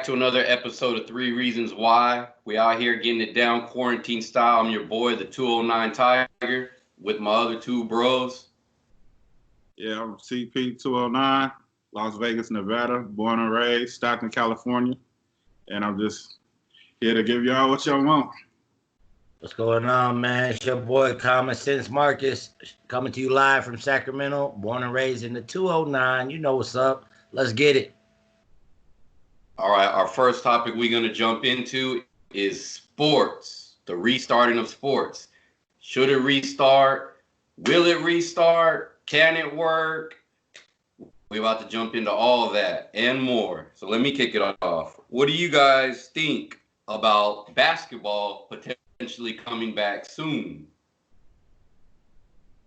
to another episode of Three Reasons Why. We out here getting it down quarantine style. I'm your boy, the 209 Tiger, with my other two bros. Yeah, I'm CP209, Las Vegas, Nevada, born and raised, Stockton, California. And I'm just here to give y'all what y'all want. What's going on, man? It's your boy Common Sense Marcus coming to you live from Sacramento, born and raised in the 209. You know what's up. Let's get it. All right, our first topic we're going to jump into is sports, the restarting of sports. Should it restart? Will it restart? Can it work? We're about to jump into all of that and more. So let me kick it off. What do you guys think about basketball potentially coming back soon?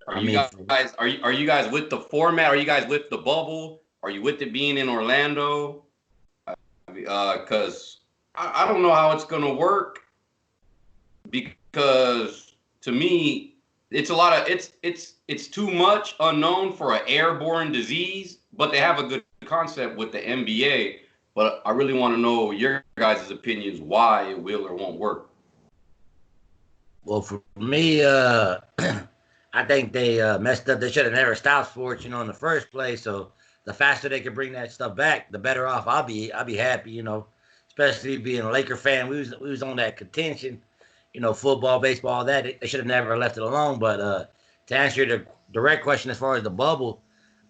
Are you guys with the format? Are you guys with the bubble? Are you with it being in Orlando? Because I don't know how it's gonna work. Because to me, it's a lot of it's too much unknown for an airborne disease. But they have a good concept with the NBA. But I really want to know your guys' opinions why it will or won't work. Well, for me, I think they messed up. They should have never stopped sports, in the first place. So the faster they can bring that stuff back, the better off I'll be happy, especially being a Laker fan. We was on that contention, football, baseball, all that. They should have never left it alone. But to answer the direct question as far as the bubble,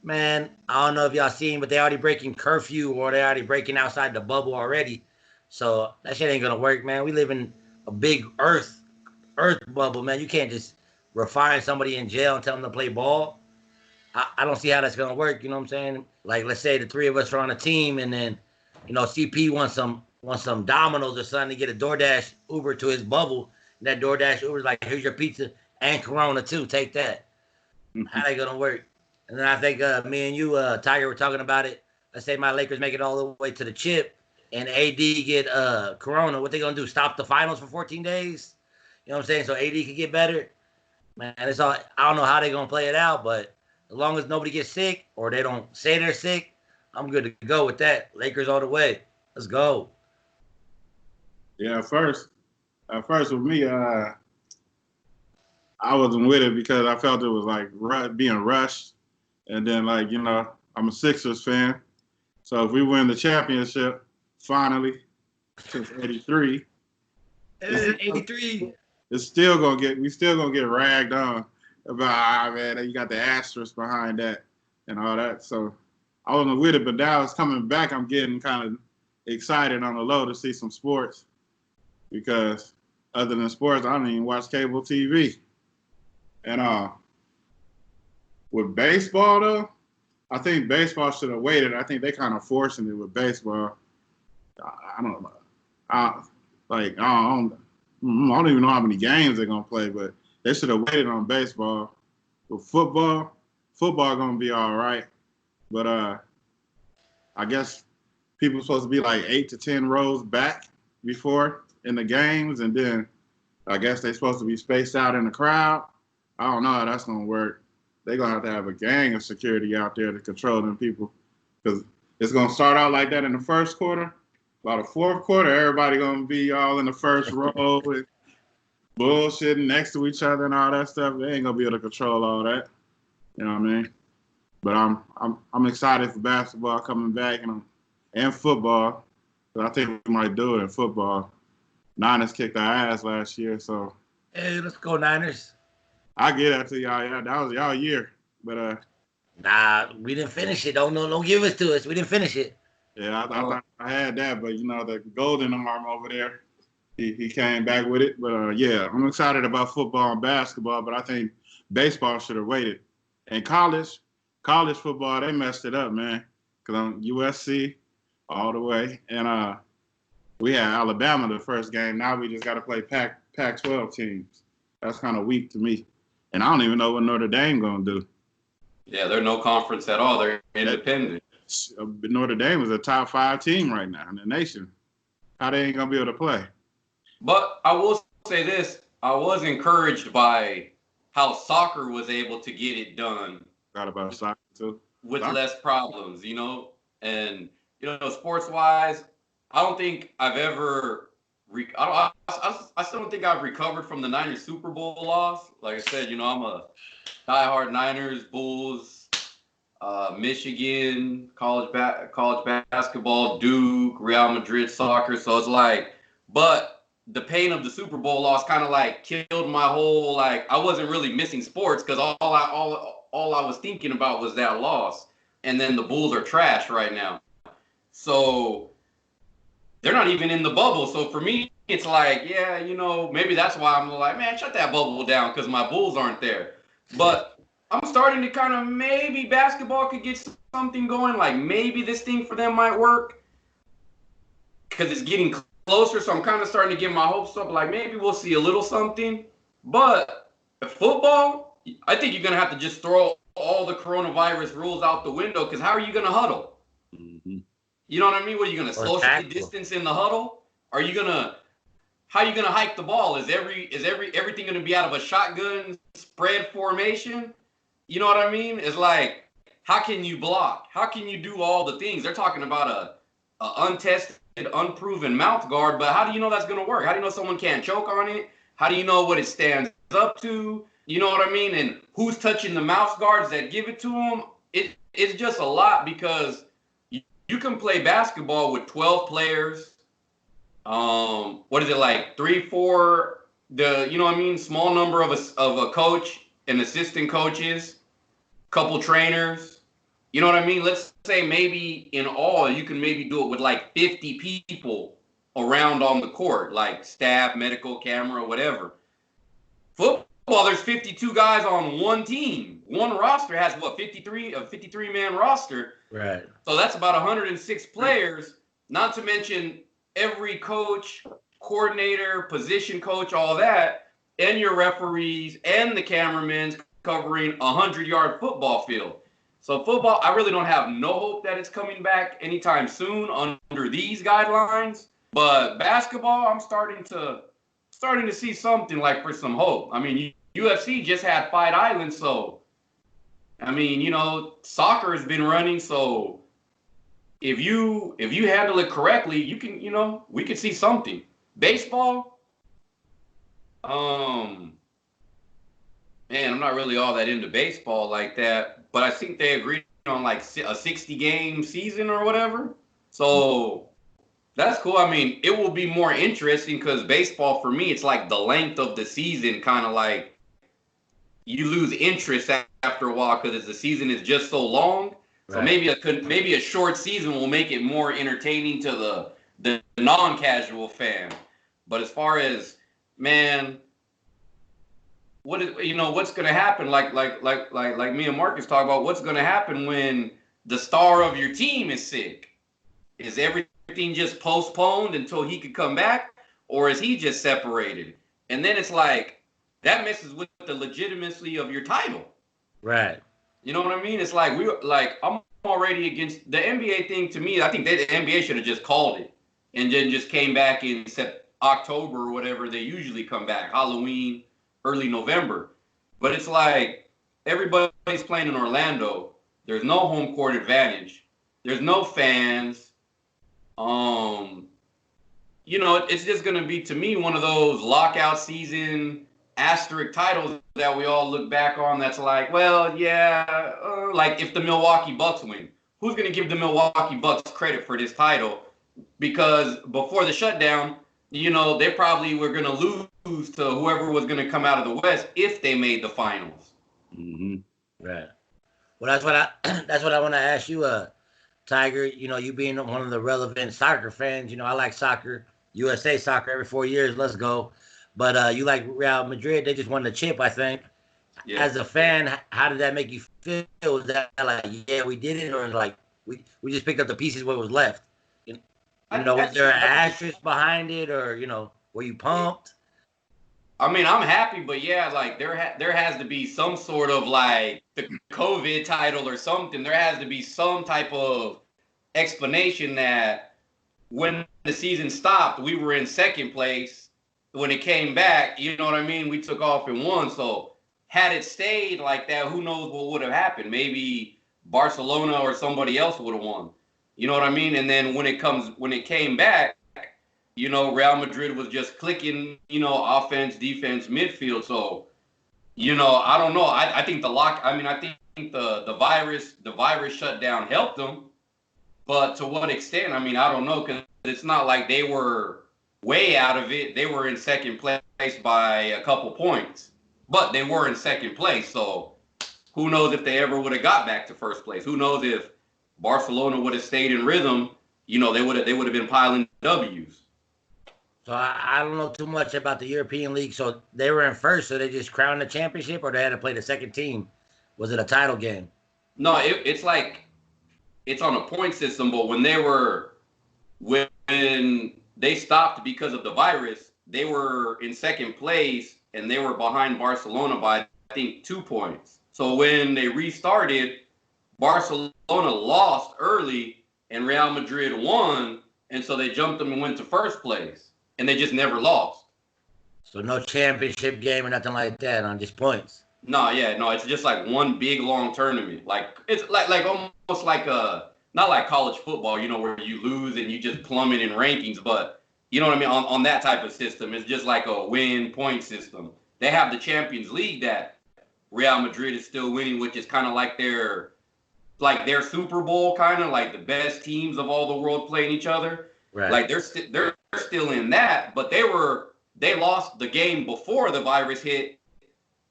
man, I don't know if y'all seen, but they already breaking curfew or they already breaking outside the bubble already. So that shit ain't gonna work, man. We live in a big earth bubble, man. You can't just refine somebody in jail and tell them to play ball. I don't see how that's gonna work. You know what I'm saying? Like, let's say the three of us are on a team, and then, CP wants some Domino's or something to get a DoorDash Uber to his bubble. And that DoorDash Uber's like, here's your pizza and Corona too. Take that. How they gonna work? And then I think me and you, Tiger, were talking about it. Let's say my Lakers make it all the way to the chip, and AD get Corona. What they gonna do? Stop the finals for 14 days? You know what I'm saying? So AD could get better. Man, it's all. I don't know how they gonna play it out, but as long as nobody gets sick or they don't say they're sick, I'm good to go with that. Lakers all the way. Let's go. Yeah, at first with me, I wasn't with it because I felt it was like being rushed. And then, I'm a Sixers fan. So if we win the championship, finally, since 83. 83. We still gonna get ragged on about, man, you got the asterisk behind that and all that. So I wasn't with it, but now it's coming back. I'm getting kind of excited on the low to see some sports because other than sports, I don't even watch cable TV. And with baseball, though, I think baseball should have waited. I think they kind of forcing it with baseball. I don't know. I don't even know how many games they're going to play, but they should have waited on baseball. With football going to be all right. But I guess people are supposed to be like 8 to 10 rows back before in the games, and then I guess they're supposed to be spaced out in the crowd. I don't know how that's going to work. They're going to have a gang of security out there to control them people because it's going to start out like that in the first quarter. By the fourth quarter, everybody going to be all in the first row and bullshitting next to each other and all that stuff. They ain't going to be able to control all that. You know what I mean? But I'm excited for basketball coming back and football. But I think we might do it in football. Niners kicked our ass last year, so. Hey, let's go Niners. I get that to y'all. Yeah, that was y'all year, but nah, we didn't finish it. Don't give it to us. We didn't finish it. Yeah, I thought I had that, but the golden arm over there, he came back with it. But yeah, I'm excited about football and basketball, but I think baseball should have waited. And college football, they messed it up, man. Cause I'm USC all the way, and we had Alabama the first game. Now we just got to play Pac-12 teams. That's kind of weak to me. And I don't even know what Notre Dame going to do. Yeah, they're no conference at all. They're independent. Notre Dame is a top 5 team right now in the nation. How they ain't going to be able to play? But I will say this. I was encouraged by how soccer was able to get it done. Forgot about soccer, too. With less problems, And, sports-wise, I don't think I've ever. I still don't think I've recovered from the Niners Super Bowl loss. Like I said, I'm a diehard Niners, Bulls, Michigan, college basketball, Duke, Real Madrid soccer. So it's like, but the pain of the Super Bowl loss kind of like killed my whole like. I wasn't really missing sports because all I was thinking about was that loss. And then the Bulls are trash right now. So they're not even in the bubble. So for me, it's like, yeah, maybe that's why I'm like, man, shut that bubble down because my Bulls aren't there. But I'm starting to kind of maybe basketball could get something going. Like maybe this thing for them might work because it's getting closer. So I'm kind of starting to get my hopes up. Like maybe we'll see a little something. But football, I think you're going to have to just throw all the coronavirus rules out the window because how are you going to huddle? Mm-hmm. You know what I mean? What are you going to socially distance in the huddle? Are you going to how are you going to hike the ball? Is everything going to be out of a shotgun spread formation? You know what I mean? It's like, how can you block? How can you do all the things? They're talking about a untested, unproven mouth guard, but how do you know that's going to work? How do you know someone can't choke on it? How do you know what it stands up to? You know what I mean? And who's touching the mouth guards that give it to them? It's just a lot because you can play basketball with 12 players. What is it like? 3, 4, you know what I mean? Small number of a coach and assistant coaches, couple trainers. You know what I mean? Let's say maybe in all, you can maybe do it with like 50 people around on the court, like staff, medical, camera, whatever. Football, there's 52 guys on one team. One roster has what, 53, a 53-man roster. Right. So that's about 106 players, not to mention every coach, coordinator, position coach, all that, and your referees and the cameramen covering a 100-yard football field. So football, I really don't have no hope that it's coming back anytime soon under these guidelines. But basketball, I'm starting to see something like for some hope. I mean, UFC just had Fight Island, so I mean, soccer has been running, so if you handle it correctly, you can, we could see something. Baseball, man, I'm not really all that into baseball like that, but I think they agreed on like a 60-game season or whatever. So that's cool. I mean, it will be more interesting because baseball for me, it's like the length of the season, kind of like you lose interest after a while because the season is just so long. So right. maybe a short season will make it more entertaining to the non-casual fan. But as far as, man, what's going to happen? Like me and Marcus talk about, what's going to happen when the star of your team is sick? Is everything just postponed until he could come back, or is he just separated? And then it's like that messes with the legitimacy of your title. Right. You know what I mean? It's like I'm already against the NBA thing. To me, I think the NBA should have just called it and then just came back in October or whatever they usually come back, Halloween, early November. But it's like everybody's playing in Orlando. There's no home court advantage. There's no fans. It's just gonna be, to me, one of those lockout season asterisk titles that we all look back on. That's like, well, yeah, like if the Milwaukee Bucks win, who's gonna give the Milwaukee Bucks credit for this title? Because before the shutdown, they probably were gonna lose to whoever was gonna come out of the West if they made the finals. Mm-hmm. Right. Well, that's what I want to ask you, Tiger. You being one of the relevant soccer fans. I like soccer, USA soccer every 4 years. Let's go. But you like Real Madrid. They just won the chip, I think. Yeah. As a fan, how did that make you feel? Was that like, yeah, we did it, or like we just picked up the pieces what was left? Was there an asterisk behind it, or were you pumped? I mean, I'm happy, but yeah, like there has to be some sort of like the COVID title or something. There has to be some type of explanation that when the season stopped, we were in second place. When it came back, you know what I mean? We took off and won. So had it stayed like that, who knows what would have happened? Maybe Barcelona or somebody else would have won. You know what I mean? And then when it came back, Real Madrid was just clicking, offense, defense, midfield. So, I don't know. I think I think the virus shutdown helped them, but to what extent? I mean, I don't know, because it's not like they were way out of it. They were in second place by a couple points, but they were in second place. So who knows if they ever would have got back to first place? Who knows if Barcelona would have stayed in rhythm? They would have been piling W's. So I don't know too much about the European League. So they were in first, so they just crowned the championship, or they had to play the second team? Was it a title game? No, it's like it's on a point system, but when they stopped because of the virus, they were in second place and they were behind Barcelona by, I think, 2 points. So when they restarted, Barcelona lost early and Real Madrid won, and so they jumped them and went to first place. And they just never lost. So no championship game or nothing like that, on just points. No, it's just like one big long tournament. Like it's like almost like not like college football, where you lose and you just plummet in rankings, but you know what I mean? On that type of system, it's just like a win point system. They have the Champions League that Real Madrid is still winning, which is kind of like their Super Bowl, kind of like the best teams of all the world playing each other. Right. Like they're still in that, but they lost the game before the virus hit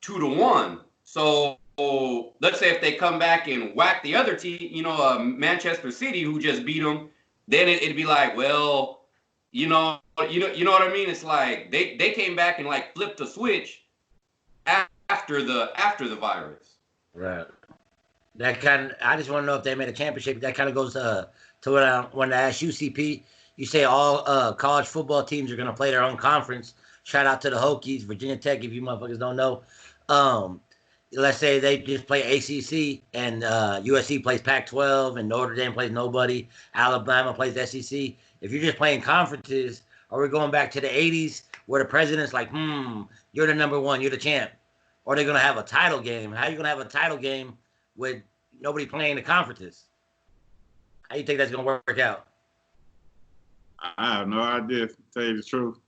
2-1. So let's say if they come back and whack the other team, Manchester City, who just beat them, then it'd be like, well, you know what I mean? It's like they came back and like flipped the switch after the virus. Right. I just want to know if they made a championship. That kind of goes to what I want to ask you, CP. You say all college football teams are going to play their own conference. Shout out to the Hokies, Virginia Tech, if you motherfuckers don't know. Let's say they just play ACC and USC plays Pac-12 and Notre Dame plays nobody. Alabama plays SEC. If you're just playing conferences, are we going back to the 80s where the president's like, you're the number one, you're the champ? Or are they going to have a title game? How are you going to have a title game with nobody playing the conferences? How do you think that's going to work out? I have no idea, to tell you the truth.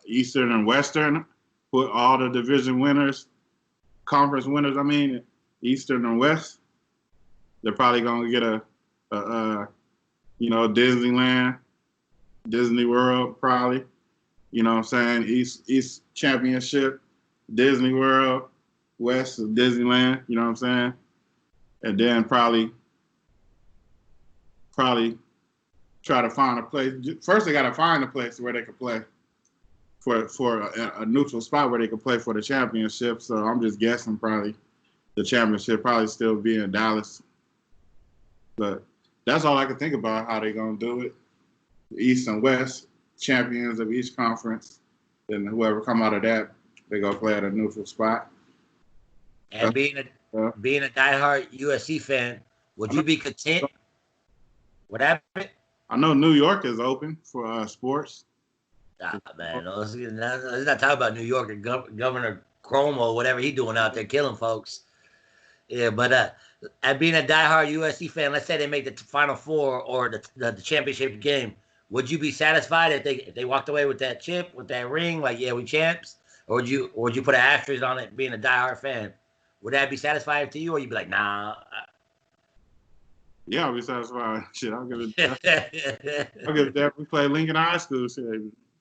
Eastern and Western, put all the division winners, conference winners, Eastern and West, they're probably going to get a Disneyland, Disney World, probably. You know what I'm saying? East Championship, Disney World, West of Disneyland, you know what I'm saying? And then probably try to find a place. First, they got to find a place where they can play for a neutral spot where they can play for the championship. So I'm just guessing probably the championship probably still be in Dallas. But that's all I can think about, how they're going to do it. The East and West, champions of each conference. Then whoever come out of that, they go play at a neutral spot. And being a diehard USC fan, would you be content? What happened? I know New York is open for sports. Man, let's not talk about New York and Governor Cuomo, whatever he doing out there killing folks. Yeah, but at being a diehard USC fan, let's say they make the Final Four or the championship game, would you be satisfied if they walked away with that chip, with that ring, like, yeah, we champs? Or would you put an asterisk on it being a diehard fan? Would that be satisfying to you, or you'd be like, nah? Yeah, I'll be satisfied. Shit, I'll give it that. I'll give it that. We played Lincoln High School.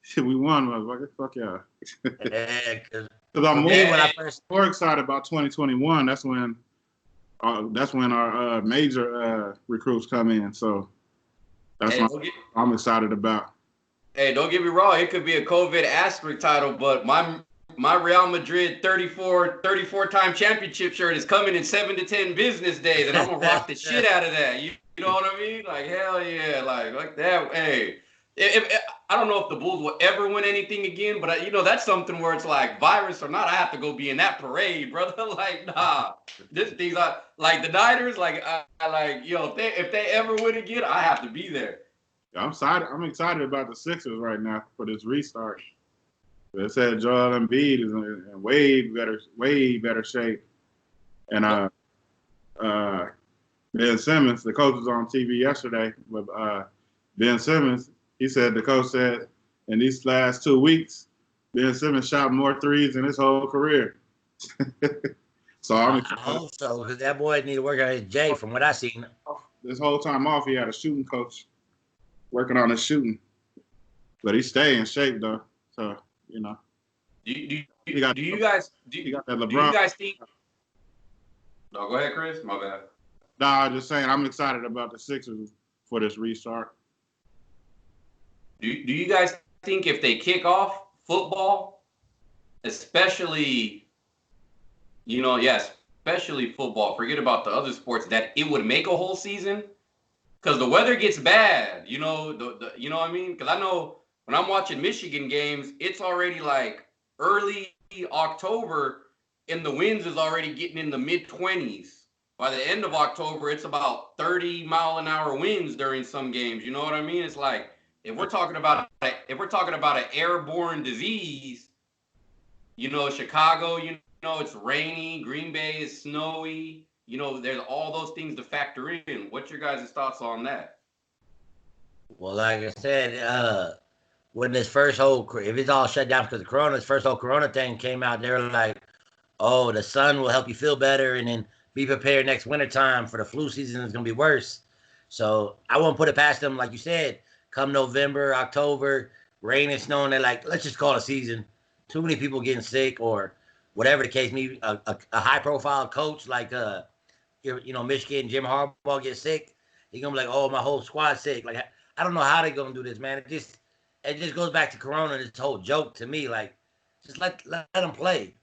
Shit, we won, motherfucker. Fuck y'all. Because I'm more excited about 2021. That's when our major recruits come in. So that's what I'm excited about. Hey, don't get me wrong. It could be a COVID asterisk title, but my Real Madrid 34-time championship shirt is coming in 7 to 10 business days, and I'm gonna rock the shit out of that. You know what I mean? Like, hell yeah, like that. Hey, I don't know if the Bulls will ever win anything again, but that's something where it's like, virus or not, I have to go be in that parade, brother. Like, nah, these are like the Niners. Like, if they ever win again, I have to be there. I'm excited about the Sixers right now for this restart. They said Joel Embiid is in way better shape, and Ben Simmons, the coach was on TV yesterday with Ben Simmons. He said the coach said in these last 2 weeks, Ben Simmons shot more threes in his whole career. So I'm I excited. hope so, because that boy need to work on his J. From what I seen, This whole time off, he had a shooting coach working on his shooting, but he stay in shape though. So you know, Do you he got guys that LeBron. do you guys think? No, go ahead, Chris. My bad. No, I'm just saying I'm excited about the Sixers for this restart. Do you guys think if they kick off football, especially, especially football, forget about the other sports, that it would make a whole season? Because the weather gets bad, you know what I mean? Because I know when I'm watching Michigan games, it's already like early October, and the winds is already getting in the mid-20s. By the end of October, it's about 30-mile-an-hour winds during some games. You know what I mean? It's like if we're talking about an airborne disease, Chicago, it's rainy, Green Bay is snowy. There's all those things to factor in. What's your guys' thoughts on that? well, like I said, when this first whole, if it's all shut down because of Corona, this first whole Corona thing came out, they were like, oh, the sun will help you feel better, and then be prepared next wintertime for the flu season is going to be worse. So I won't put it past them, like you said, come November, October, rain and snow, and they're like, let's just call it a season. Too many people getting sick or whatever the case may be. A high-profile coach like, Michigan, Jim Harbaugh gets sick. He's going to be like, oh, my whole squad's sick. Like, I don't know how they're going to do this, man. It just goes back to Corona and this whole joke to me. Like, just let them play.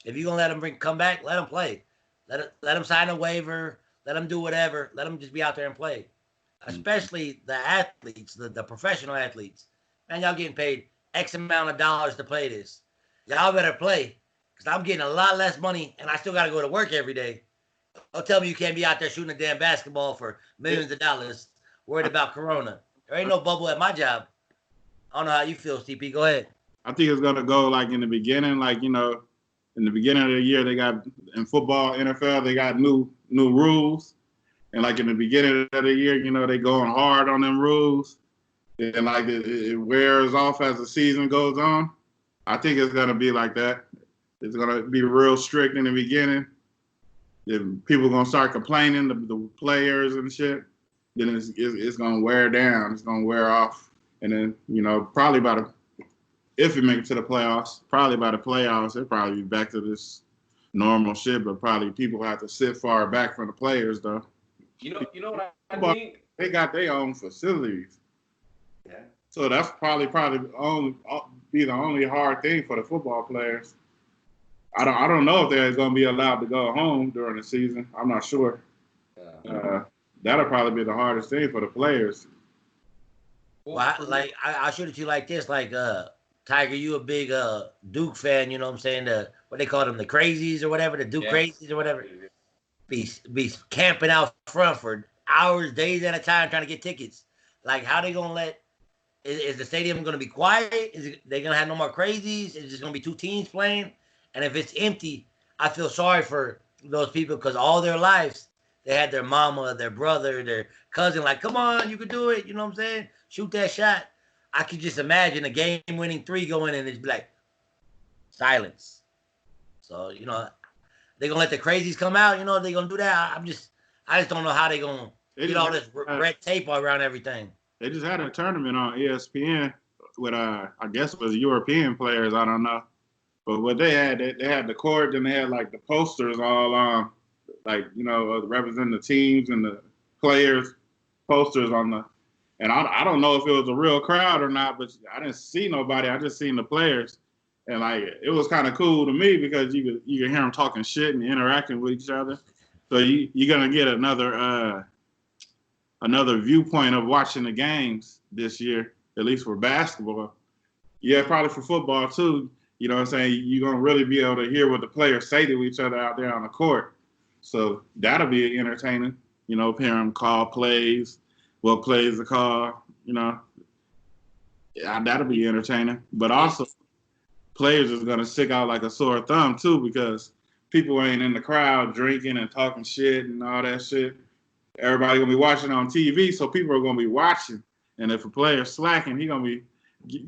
If you're going to let them come back, let them play. Let them sign a waiver. Let them do whatever. Let them just be out there and play. Especially the athletes, the professional athletes. Man, y'all getting paid X amount of dollars to play this. Y'all better play because I'm getting a lot less money and I still got to go to work every day. Don't tell me you can't be out there shooting a damn basketball for millions of dollars worried about Corona. There ain't no bubble at my job. I don't know how you feel, CP. Go ahead. I think it's gonna go like in the beginning, in the beginning of the year they got in football, NFL, they got new rules. And like in the beginning of the year, they going hard on them rules. And like it wears off as the season goes on. I think it's gonna be like that. It's gonna be real strict in the beginning. If people are gonna start complaining, the players and shit, then it's gonna wear down. It's gonna wear off. And then, probably if we make it to the playoffs, probably by the playoffs, it'll probably be back to this normal shit, but probably people have to sit far back from the players, though. You know what I think? They got their own facilities. Yeah. So that's probably be the only hard thing for the football players. I don't know if they're going to be allowed to go home during the season. I'm not sure. That'll probably be the hardest thing for the players. Well, I'll shoot at you like this. Like, Tiger, you a big Duke fan, you know what I'm saying? What they call them, the crazies or whatever, the Duke crazies or whatever. Be camping out front for hours, days at a time trying to get tickets. Like, how they going to let – is the stadium going to be quiet? They going to have no more crazies? Is it just going to be two teams playing? And if it's empty, I feel sorry for those people because all their lives, they had their mama, their brother, their cousin, like, come on, you can do it. You know what I'm saying? Shoot that shot. I could just imagine a game-winning 3 going in and it's like, silence. So, they're going to let the crazies come out. They're going to do that. I just don't know how they're going to get all this red tape around everything. They just had a tournament on ESPN with, I guess it was European players. I don't know. But what they had the court, and they had like the posters all on, representing the teams and the players, posters on the. And I don't know if it was a real crowd or not, but I didn't see nobody. I just seen the players, and it was kind of cool to me because you could hear them talking shit and interacting with each other. So you're gonna get another viewpoint of watching the games this year, at least for basketball. Yeah, probably for football too. You know what I'm saying? You're going to really be able to hear what the players say to each other out there on the court. So that'll be entertaining, hearing them call plays, what plays to call, Yeah, that'll be entertaining. But also, players is going to stick out like a sore thumb too because people ain't in the crowd drinking and talking shit and all that shit. Everybody gonna be watching on TV, so people are gonna be watching. And if a player's slacking, he gonna be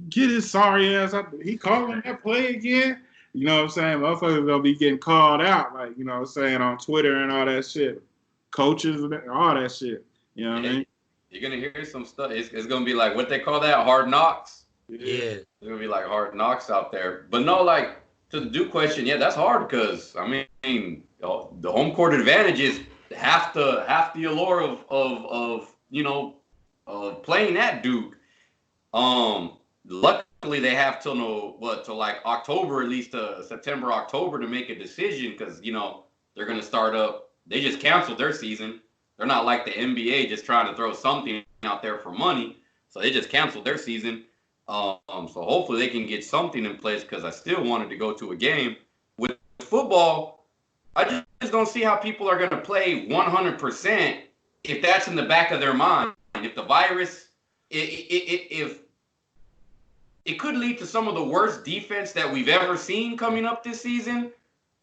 get his sorry ass up. He calling that play again. You know what I'm saying? Motherfuckers gonna be getting called out, like, you know what I'm saying, on Twitter and all that shit. Coaches and all that shit. You know what I mean? You're gonna hear some stuff. It's gonna be like what they call that, hard knocks. Yeah. It's gonna be like hard knocks out there. But no, like to the Duke question, yeah, that's hard because I mean, you know, the home court advantage is half the allure of of playing at Duke. Luckily they have till like October, at least September, October to make a decision because you know they're gonna start up. They just canceled their season. They're not like the NBA just trying to throw something out there for money. So they just canceled their season. So hopefully they can get something in place because I still wanted to go to a game. With football, I just don't see how people are going to play 100% if that's in the back of their mind. If the virus, if it could lead to some of the worst defense that we've ever seen coming up this season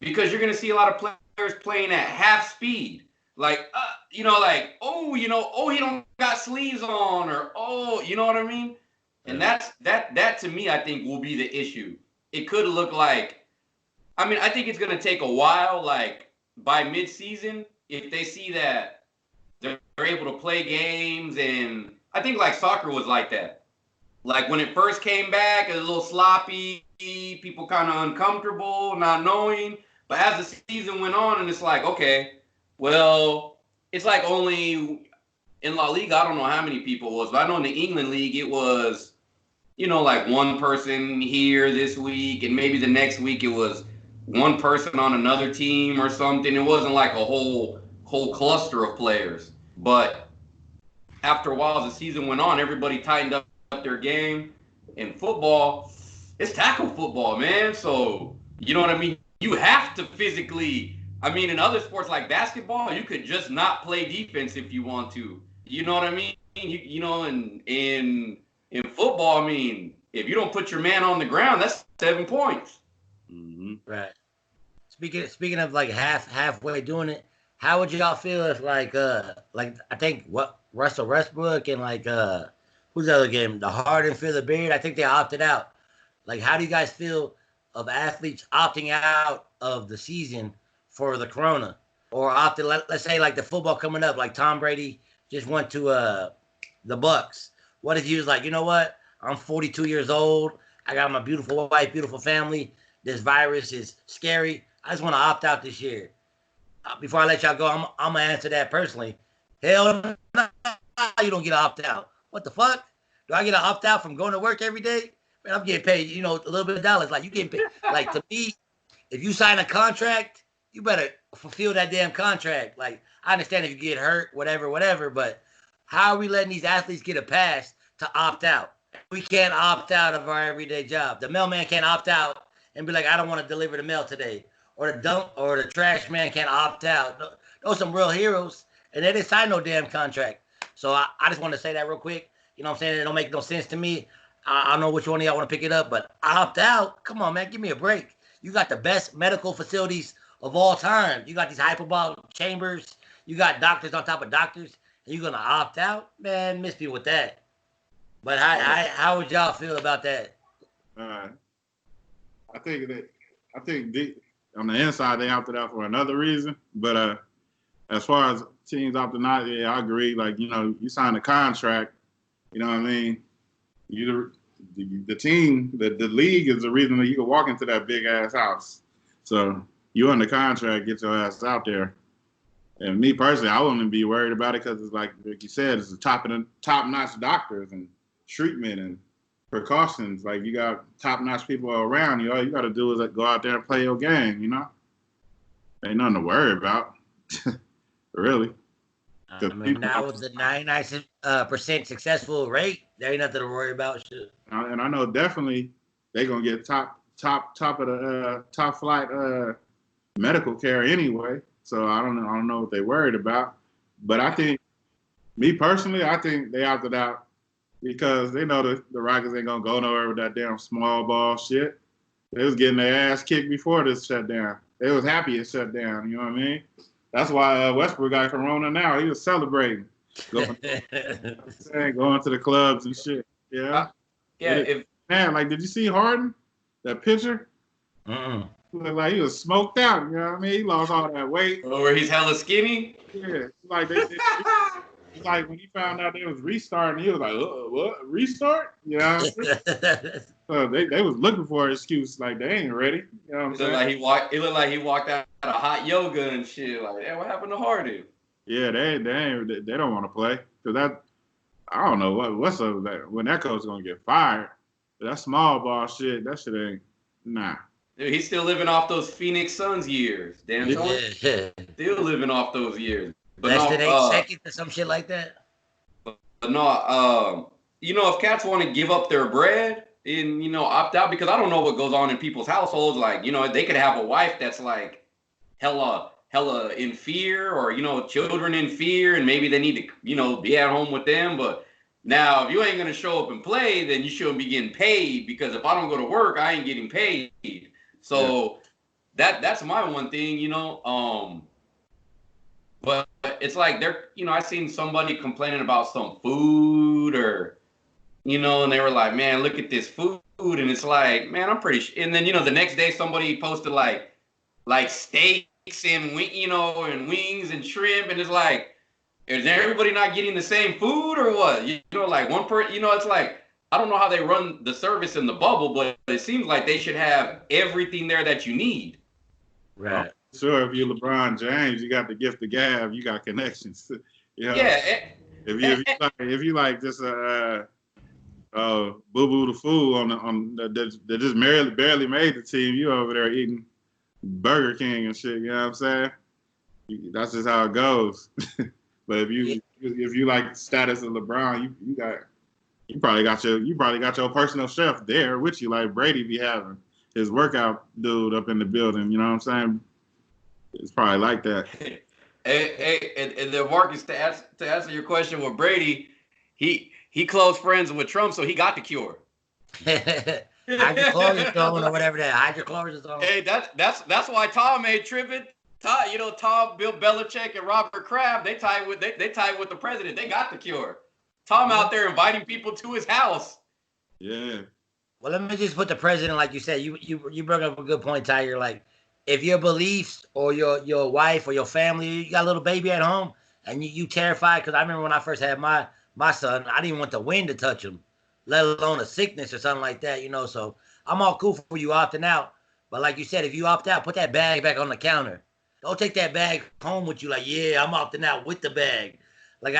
because you're going to see a lot of players playing at half speed. Like, he don't got sleeves on, or, you know what I mean? And that to me, I think will be the issue. It could look like, I mean, I think it's going to take a while, like by mid-season, if they see that they're able to play games. And I think like soccer was like that. Like when it first came back, it was a little sloppy, people kind of uncomfortable, not knowing. But as the season went on, and it's like, okay, well, it's like only in La Liga, I don't know how many people it was, but I know in the England league, it was, like one person here this week, and maybe the next week it was one person on another team or something. It wasn't like a whole cluster of players. But after a while, as the season went on, everybody tightened up their game. In football, it's tackle football, man. So, you know what I mean? You have to physically. I mean, in other sports like basketball, you could just not play defense if you want to. You know what I mean? In football, I mean, if you don't put your man on the ground, that's 7 points. Mm-hmm. Right. Speaking of like halfway doing it, how would y'all feel if like I think Russell Westbrook and who's the other game? The Harden, Phil the Beard. I think they opted out. Like, how do you guys feel of athletes opting out of the season for the corona, or let's say like the football coming up, like Tom Brady just went to the Bucks. What if he was like, you know what? I'm 42 years old. I got my beautiful wife, beautiful family. This virus is scary. I just want to opt out this year. Before I let y'all go, I'm gonna answer that personally. Hell no, you don't get to opt out. What the fuck? Do I get to opt out from going to work every day? Man, I'm getting paid, a little bit of dollars. Like, you getting paid. Like, to me, if you sign a contract, you better fulfill that damn contract. Like, I understand if you get hurt, whatever, but how are we letting these athletes get a pass to opt out? We can't opt out of our everyday job. The mailman can't opt out and be like, I don't want to deliver the mail today. Or the trash man can't opt out. Those are some real heroes, and they didn't sign no damn contract. So I just want to say that real quick. You know what I'm saying? It don't make no sense to me. I don't know which one of y'all want to pick it up, but opt out? Come on, man. Give me a break. You got the best medical facilities of all time. You got these hyperbolic chambers. You got doctors on top of doctors. And you're going to opt out? Man, miss me with that. But how would y'all feel about that? I think on the inside, they opted out for another reason. But as far as teams opting out, yeah, I agree. Like, you sign a contract, you know what I mean? The team, the league is the reason that you can walk into that big ass house. So you under contract, get your ass out there. And me personally, I wouldn't be worried about it because it's like you said, it's the top-notch doctors and treatment and precautions. Like, you got top-notch people around you. All you got to do is go out there and play your game, Ain't nothing to worry about, really. I mean, now with the 99% successful rate, there ain't nothing to worry about. Shit. And I know definitely they're gonna get top of the top flight medical care anyway. So I don't know what they worried about. But I think, me personally, I think they opted out because they know the Rockets ain't gonna go nowhere with that damn small ball shit. They was getting their ass kicked before this shutdown. they was happy it shut down. You know what I mean? That's why Westbrook got Corona now. He was celebrating, going to the clubs and shit. Yeah. Yeah. Man, like, did you see Harden? That picture? Mm-mm. He looked like he was smoked out. You know what I mean? He lost all that weight. Where he's hella skinny. Yeah. Like it's like when he found out they was restarting, he was like, what? Restart? You know what I'm saying? So they was looking for an excuse, like they ain't ready. You know what I'm saying? It looked like he walked out of hot yoga and shit. Like, hey, what happened to Harden? Yeah, they don't want to play because I don't know what's up with that. When that coach gonna get fired, that small ball shit, that shit ain't nah. Dude, he's still living off those Phoenix Suns years. Damn, Yeah. still living off those years. But Less no, than 8 seconds or some shit like that. But no, if cats want to give up their bread and opt out, because I don't know what goes on in people's households. Like, they could have a wife that's like hella in fear, or children in fear, and maybe they need to be at home with them. But now, if you ain't gonna show up and play, then you shouldn't be getting paid, because if I don't go to work, I ain't getting paid. So that's my one thing, But it's like I seen somebody complaining about some food, or and they were like, man, look at this food, and it's like, man, I'm pretty sure. And then the next day somebody posted like steaks and and wings and shrimp, and it's like, is everybody not getting the same food or what? Like one person, it's like, I don't know how they run the service in the bubble, but it seems like they should have everything there that you need. Right. Sure, if you're LeBron James, you got the gift of gab, you got connections. Yeah. If you like just Boo Boo the Fool that just barely made the team, you over there eating Burger King and shit. You know what I'm saying? That's just how it goes. But if you like the status of LeBron, you probably got your personal chef there with you, like Brady be having his workout dude up in the building. You know what I'm saying? It's probably like that. And then Marcus, to answer your question with Brady, he close friends with Trump, so he got the cure. Hydrochloroquine or whatever that hydrochloroquine. Hey, that's why Tom ain't tripping. Tom, Bill Belichick, and Robert Kraft, they tied with the president. They got the cure. Tom out there inviting people to his house. Yeah. Well, let me just put the president, like you said. You brought up a good point, Tiger. Like, if your beliefs or your wife or your family, you got a little baby at home, and you terrified, because I remember when I first had my son, I didn't even want the wind to touch him, let alone a sickness or something like that, So I'm all cool for you opting out. But like you said, if you opt out, put that bag back on the counter. Don't take that bag home with you like, yeah, I'm opting out with the bag. Like,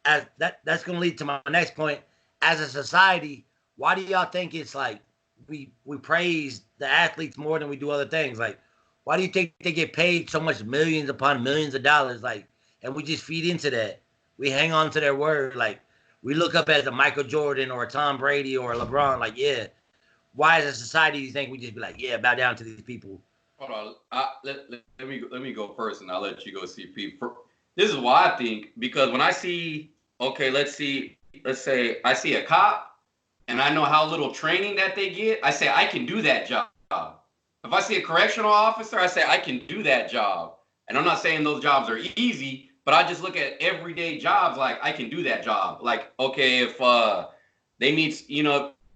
that's going to lead to my next point. As a society, why do y'all think it's like we praise the athletes more than we do other things? Like, why do you think they get paid so much, millions upon millions of dollars? Like, and we just feed into that. We hang on to their word. Like, we look up as a Michael Jordan or a Tom Brady or a LeBron. Like, yeah. Why as a society do you think we just be like, yeah, bow down to these people? Hold on. Let me go first, and I'll let you go, CP. This is why I think, because when I see, let's say I see a cop, and I know how little training that they get, I say I can do that job. If I see a correctional officer, I say I can do that job. And I'm not saying those jobs are easy, but I just look at everyday jobs like I can do that job. Like, okay, if they need,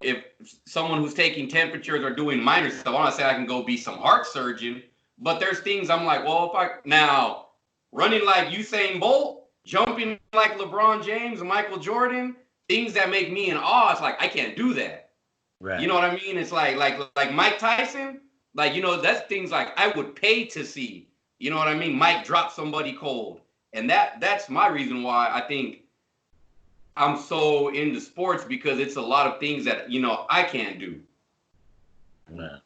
if someone who's taking temperatures or doing minor stuff, I'm not saying I can go be some heart surgeon, but there's things I'm like, well, now running like Usain Bolt, jumping like LeBron James and Michael Jordan, things that make me in awe, it's like, I can't do that. Right. You know what I mean? It's like Mike Tyson, that's things like I would pay to see. You know what I mean? Mike dropped somebody cold. And that's my reason why I think I'm so into sports, because it's a lot of things that, I can't do. Yeah.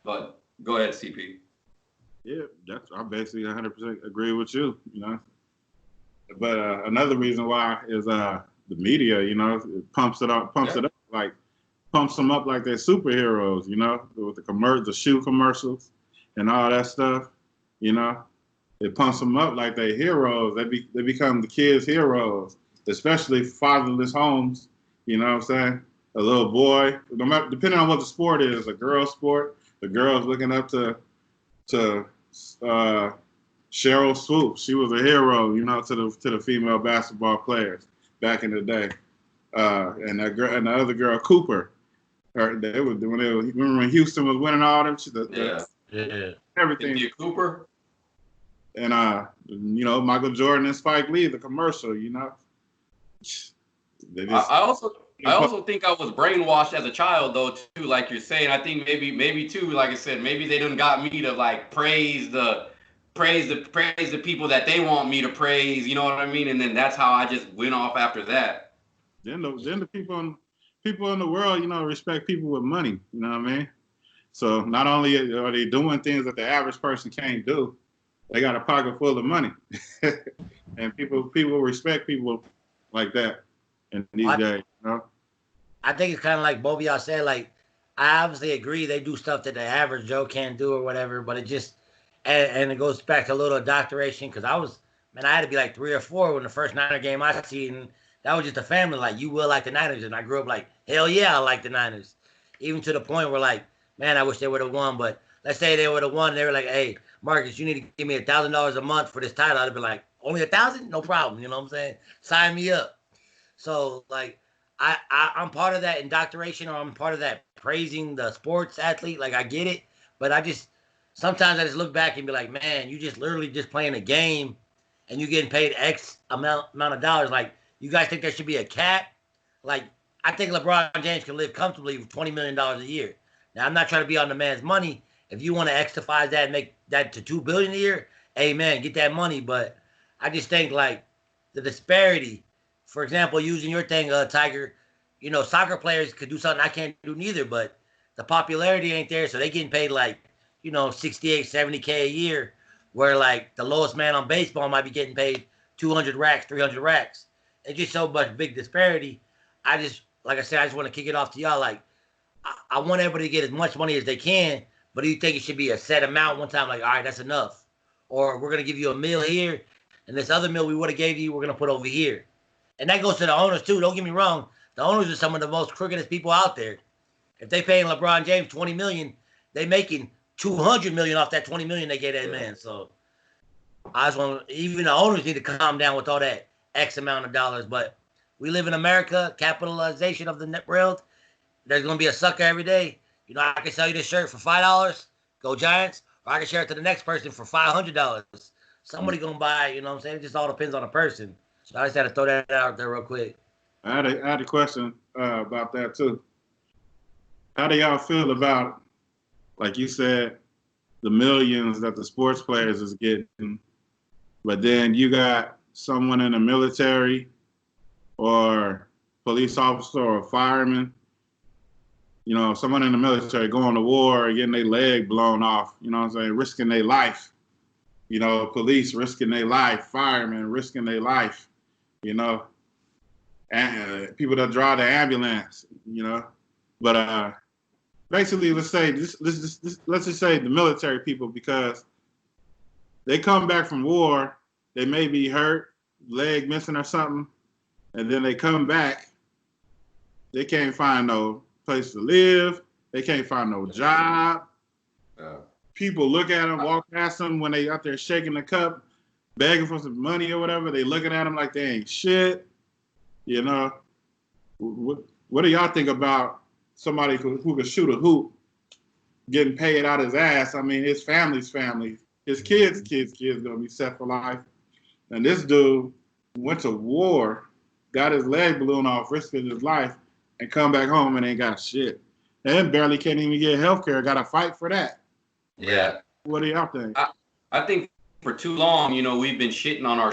But go ahead, CP. Yeah, I basically 100% agree with you, But another reason why is the media, it pumps it up, like pumps them up like they're superheroes, with the shoe commercials and all that stuff, It pumps them up like they're heroes. They become the kids' heroes, especially fatherless homes. You know what I'm saying? A little boy, no matter, depending on what the sport is, a girl sport, the girl's looking up to Cheryl Swoops. She was a hero, to the female basketball players back in the day. And that girl and the other girl, Cooper. Remember when Houston was winning all them? Everything. Cynthia Cooper. And Michael Jordan and Spike Lee, the commercial. I also think I was brainwashed as a child, though, too. Like you're saying, I think maybe too. Like I said, maybe they done got me to like praise the people that they want me to praise. You know what I mean? And then that's how I just went off after that. Then the people in the world, respect people with money. You know what I mean? So not only are they doing things that the average person can't do, they got a pocket full of money, and people respect people like that in these days. I think it's kind of like both of y'all said. Like, I obviously agree they do stuff that the average Joe can't do or whatever, but it just and it goes back to a little indoctrination because I had to be like 3 or 4 when the first Niner game I seen. That was just a family like, you will like the Niners, and I grew up like, hell yeah, I like the Niners, even to the point where like, man, I wish they would have won. But let's say they would have won, they were like, hey, Marcus, you need to give me $1,000 a month for this title. I'd be like, only 1,000? No problem. You know what I'm saying? Sign me up. So like, I'm part of that indoctrination, or I'm part of that praising the sports athlete. Like, I get it, but sometimes I just look back and be like, man, you just literally just playing a game, and you getting paid X amount of dollars. Like, you guys think there should be a cap? Like, I think LeBron James can live comfortably with $20 million a year. Now, I'm not trying to be on the man's money. If you want to exercise that and make that to $2 billion a year, amen, get that money. But I just think like the disparity. For example, using your thing, Tiger, soccer players could do something I can't do neither, but the popularity ain't there, so they getting paid like, 68, 70K a year, where like the lowest man on baseball might be getting paid 200 racks, 300 racks. It's just so much big disparity. Like I said, I just want to kick it off to y'all. Like, I want everybody to get as much money as they can, but do you think it should be a set amount one time? Like, all right, that's enough. Or we're going to give you a meal here, and this other meal we would have gave you, we're going to put over here. And that goes to the owners, too. Don't get me wrong. The owners are some of the most crookedest people out there. If they paying LeBron James $20 million, they making $200 million off that $20 million they gave that man. So I just want even the owners need to calm down with all that X amount of dollars. But we live in America, capitalization of the net world. There's going to be a sucker every day. I can sell you this shirt for $5, go Giants, or I can share it to the next person for $500. Somebody going to buy it, you know what I'm saying? It just all depends on the person. So I just had to throw that out there real quick. I had a question about that too. How do y'all feel about, like you said, the millions that the sports players is getting, but then you got someone in the military or police officer or fireman, someone in the military going to war, getting their leg blown off, risking their life. Police risking their life, firemen risking their life, and people that drive the ambulance, But basically, let's just say the military people, because they come back from war, they may be hurt, leg missing or something, and then they come back, they can't find no place to live, they can't find no job. People look at them, walk past them when they out there shaking the cup, begging for some money or whatever. They looking at them like they ain't shit. What do y'all think about somebody who could shoot a hoop, getting paid out his ass? I mean, his family's family, his kids gonna be set for life. And this dude went to war, got his leg blown off, risking his life, and come back home and ain't got shit. And barely can't even get health care. Got to fight for that. Yeah. What do y'all think? I think for too long, we've been shitting on our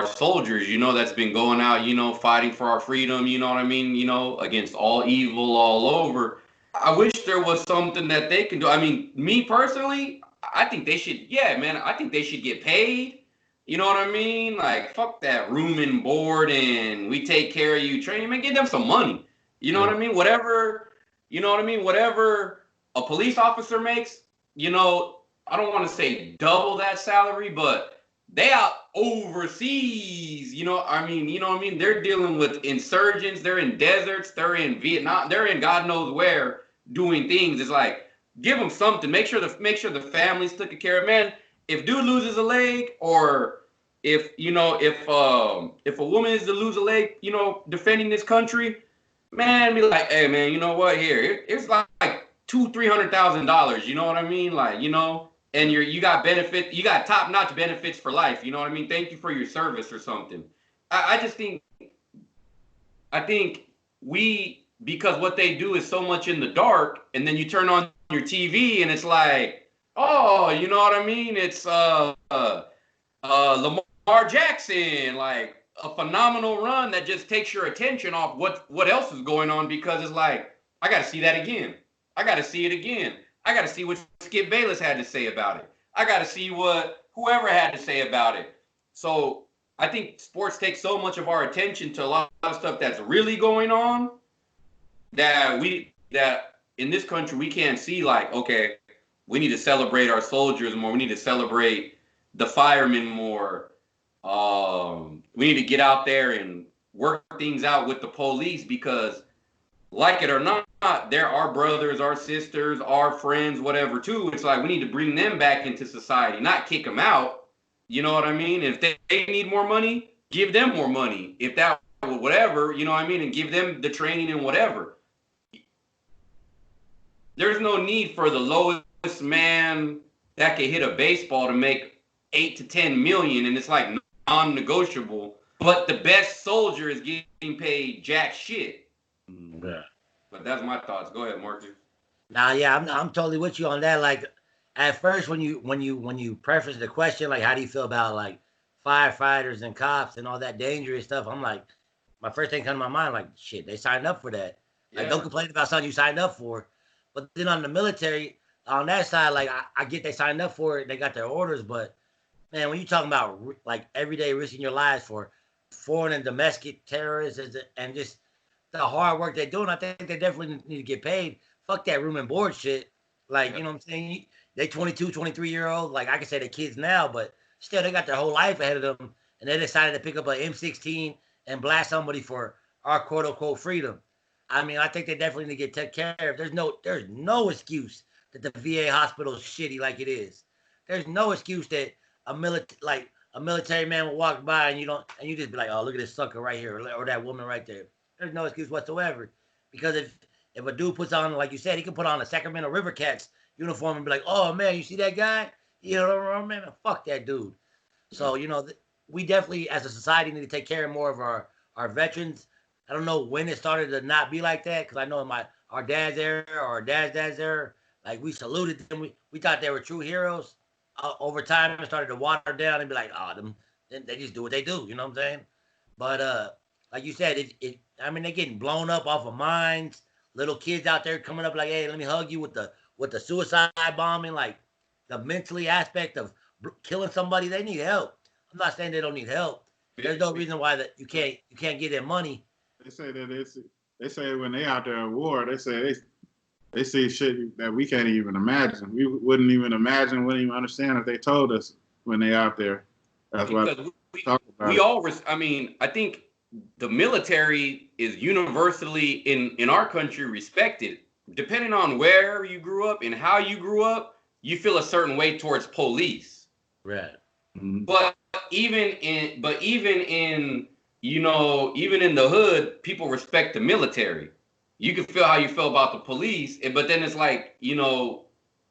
soldiers, that's been going out, fighting for our freedom, you know what I mean, against all evil all over. I wish there was something that they can do. I mean, me personally, I think they should, I think they should get paid. You know what I mean? Like, fuck that room and board and we take care of you, train, man, give them some money. You know what I mean? Whatever a police officer makes, I don't want to say double that salary, but they out overseas, They're dealing with insurgents, they're in deserts, they're in Vietnam, they're in God knows where doing things. It's like, give them something, make sure the family's taken care of, man. if dude loses a leg, or if if a woman is to lose a leg, defending this country, man, be like, hey man, you know what? It's like $200,000-$300,000. You know what I mean? Like, and you got benefit, you got top notch benefits for life. You know what I mean? Thank you for your service or something. I just think we, because what they do is so much in the dark, and then you turn on your TV and it's like, oh, you know what I mean? It's Lamar Jackson, like a phenomenal run that just takes your attention off what else is going on, because it's like, I got to see that again. I got to see it again. I got to see what Skip Bayless had to say about it. I got to see what whoever had to say about it. So I think sports take so much of our attention to a lot of stuff that's really going on that in this country we can't see, like, okay, we need to celebrate our soldiers more. We need to celebrate the firemen more. We need to get out there and work things out with the police, because, like it or not, they're our brothers, our sisters, our friends, whatever, too. It's like we need to bring them back into society, not kick them out. You know what I mean? If they need more money, give them more money. If that, whatever, you know what I mean? And give them the training and whatever. There's no need for the lowest man that can hit a baseball to make 8 to 10 million, and it's like non-negotiable. But the best soldier is getting paid jack shit. Yeah. But that's my thoughts. Go ahead, Marcus. Now, yeah, I'm totally with you on that. Like, at first, when you preface the question, like, how do you feel about like firefighters and cops and all that dangerous stuff? I'm like, my first thing comes to my mind, like, shit, they signed up for that. Like, don't complain about something you signed up for. But then on the military, on that side, like, I get they signed up for it, they got their orders, but man, when you talking about like every day risking your lives for foreign and domestic terrorists and just the hard work they're doing, I think they definitely need to get paid. Fuck that room and board shit. Like, you know what I'm saying? They 22, 23-year-olds. Like, I can say they're kids now, but still, they got their whole life ahead of them, and they decided to pick up an M16 and blast somebody for our quote-unquote freedom. I mean, I think they definitely need to get taken care of. There's no excuse that the VA hospital is shitty like it is. There's no excuse that a military man will walk by and you just be like, oh, look at this sucker right here, or that woman right there. There's no excuse whatsoever, because if a dude puts on, like you said, he can put on a Sacramento River Cats uniform and be like, oh man, you see that guy? You know, man, fuck that dude. So we definitely, as a society, need to take care more of our veterans. I don't know when it started to not be like that, because I know in our dad's era or our dad's era, like, we saluted them. We thought they were true heroes. Over time, it started to water down and be like, oh, they just do what they do. You know what I'm saying? But like you said, I mean, they're getting blown up off of mines. Little kids out there coming up like, hey, let me hug you with the suicide bombing. Like, the mentally aspect of killing somebody, they need help. I'm not saying they don't need help. There's no reason why that you can't get their money. They say that they say when they out there at war, they say they see shit that we can't even imagine. We wouldn't even imagine, wouldn't even understand if they told us when they out there. That's why we talk about it. I mean, I think the military is universally in our country respected. Depending on where you grew up and how you grew up, you feel a certain way towards police. Right. Mm-hmm. But even in the hood, people respect the military. You can feel how you feel about the police, but then it's like,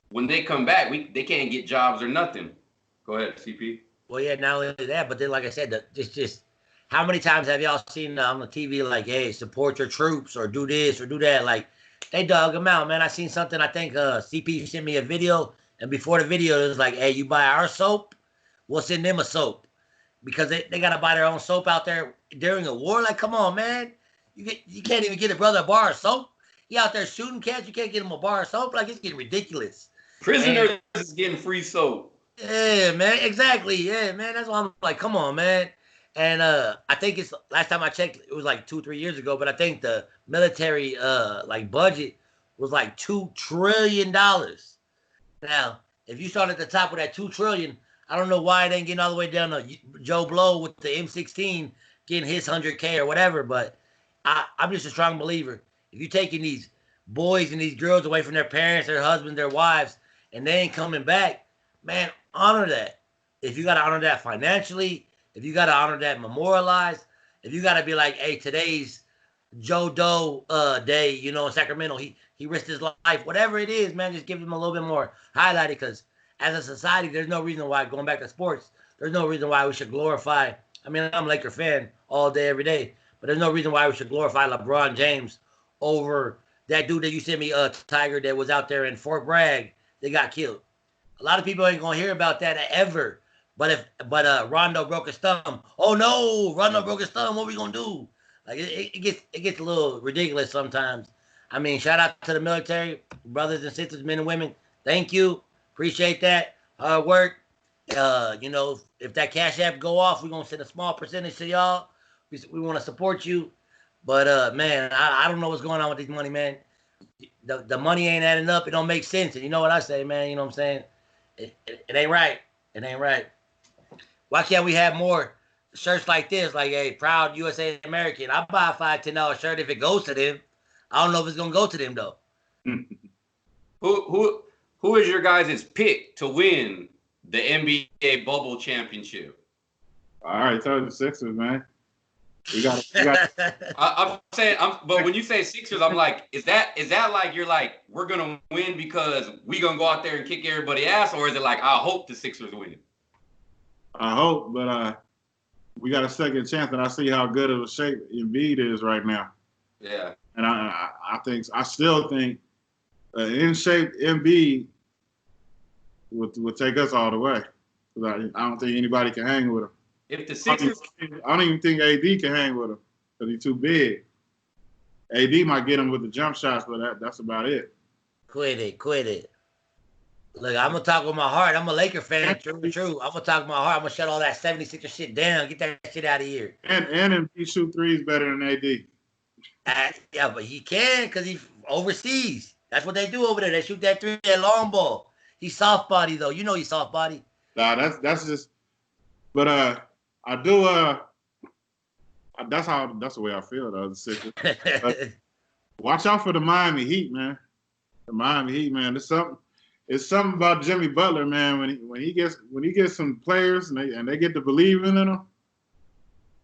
when they come back, they can't get jobs or nothing. Go ahead, CP. Well, yeah, not only that, but then, like I said, just how many times have y'all seen on the TV, like, hey, support your troops or do this or do that? Like, they dug them out, man. I seen something, I think CP sent me a video, and before the video, it was like, hey, you buy our soap, we'll send them a soap. Because they got to buy their own soap out there during a war. Like, come on, man. You can't even get a brother a bar of soap. He out there shooting cats. You can't get him a bar of soap. Like, it's getting ridiculous. Prisoners is getting free soap. Yeah, man. Exactly. Yeah, man. That's why I'm like, come on, man. And I think it's, last time I checked, it was like 2-3 years ago, but I think the military like budget was like $2 trillion. Now, if you start at the top with that $2 trillion, I don't know why it ain't getting all the way down to Joe Blow with the M16 getting his 100K or whatever. But I'm just a strong believer. If you're taking these boys and these girls away from their parents, their husbands, their wives, and they ain't coming back, man, honor that. If you got to honor that financially, if you got to honor that memorialized, if you got to be like, hey, today's Joe Doe day, you know, in Sacramento, he risked his life, whatever it is, man, just give him a little bit more highlighted because as a society, there's no reason why, going back to sports, there's no reason why we should glorify. I mean, I'm a Laker fan all day, every day, but there's no reason why we should glorify LeBron James over that dude that you sent me, Tiger, that was out there in Fort Bragg. They got killed. A lot of people ain't gonna hear about that ever. But Rondo broke his thumb. Oh no, Rondo broke his thumb. What we gonna do? Like it gets a little ridiculous sometimes. I mean, shout out to the military, brothers and sisters, men and women. Thank you, appreciate that hard work. You know, if that Cash App go off, we're gonna send a small percentage to y'all. We want to support you, but man, I don't know what's going on with this money, man. The money ain't adding up. It don't make sense. And you know what I say, man? You know what I'm saying? It ain't right. It ain't right. Why can't we have more shirts like this? Like a proud USA American. I buy a $5-10 shirt if it goes to them. I don't know if it's gonna go to them though. Who is your guys' pick to win the NBA bubble championship? All right, tell the Sixers, man. We got. I'm saying, but when you say Sixers, I'm like, is that like you're like we're gonna win because we gonna go out there and kick everybody ass, or is it like I hope the Sixers win? I hope, but we got a second chance, and I see how good of a shape Embiid is right now. Yeah, and I still think in shape Embiid would take us all the way. I don't think anybody can hang with him. If the Sixers, I don't even think AD can hang with him because he's too big. AD might get him with the jump shots, but that's about it. Quit it. Look, I'm gonna talk with my heart. I'm a Laker fan, true. I'm gonna talk with my heart. I'm gonna shut all that 76er shit down. Get that shit out of here. And Embiid shoot threes better than AD. Yeah, but he can because he's overseas. That's what they do over there. They shoot that three, that long ball. He's soft body though. You know he's soft body. Nah, that's just. But I do. That's the way I feel though. The Sixers. Watch out for the Miami Heat, man. The Miami Heat, man. It's something about Jimmy Butler, man. When he gets some players and they get to believing in him,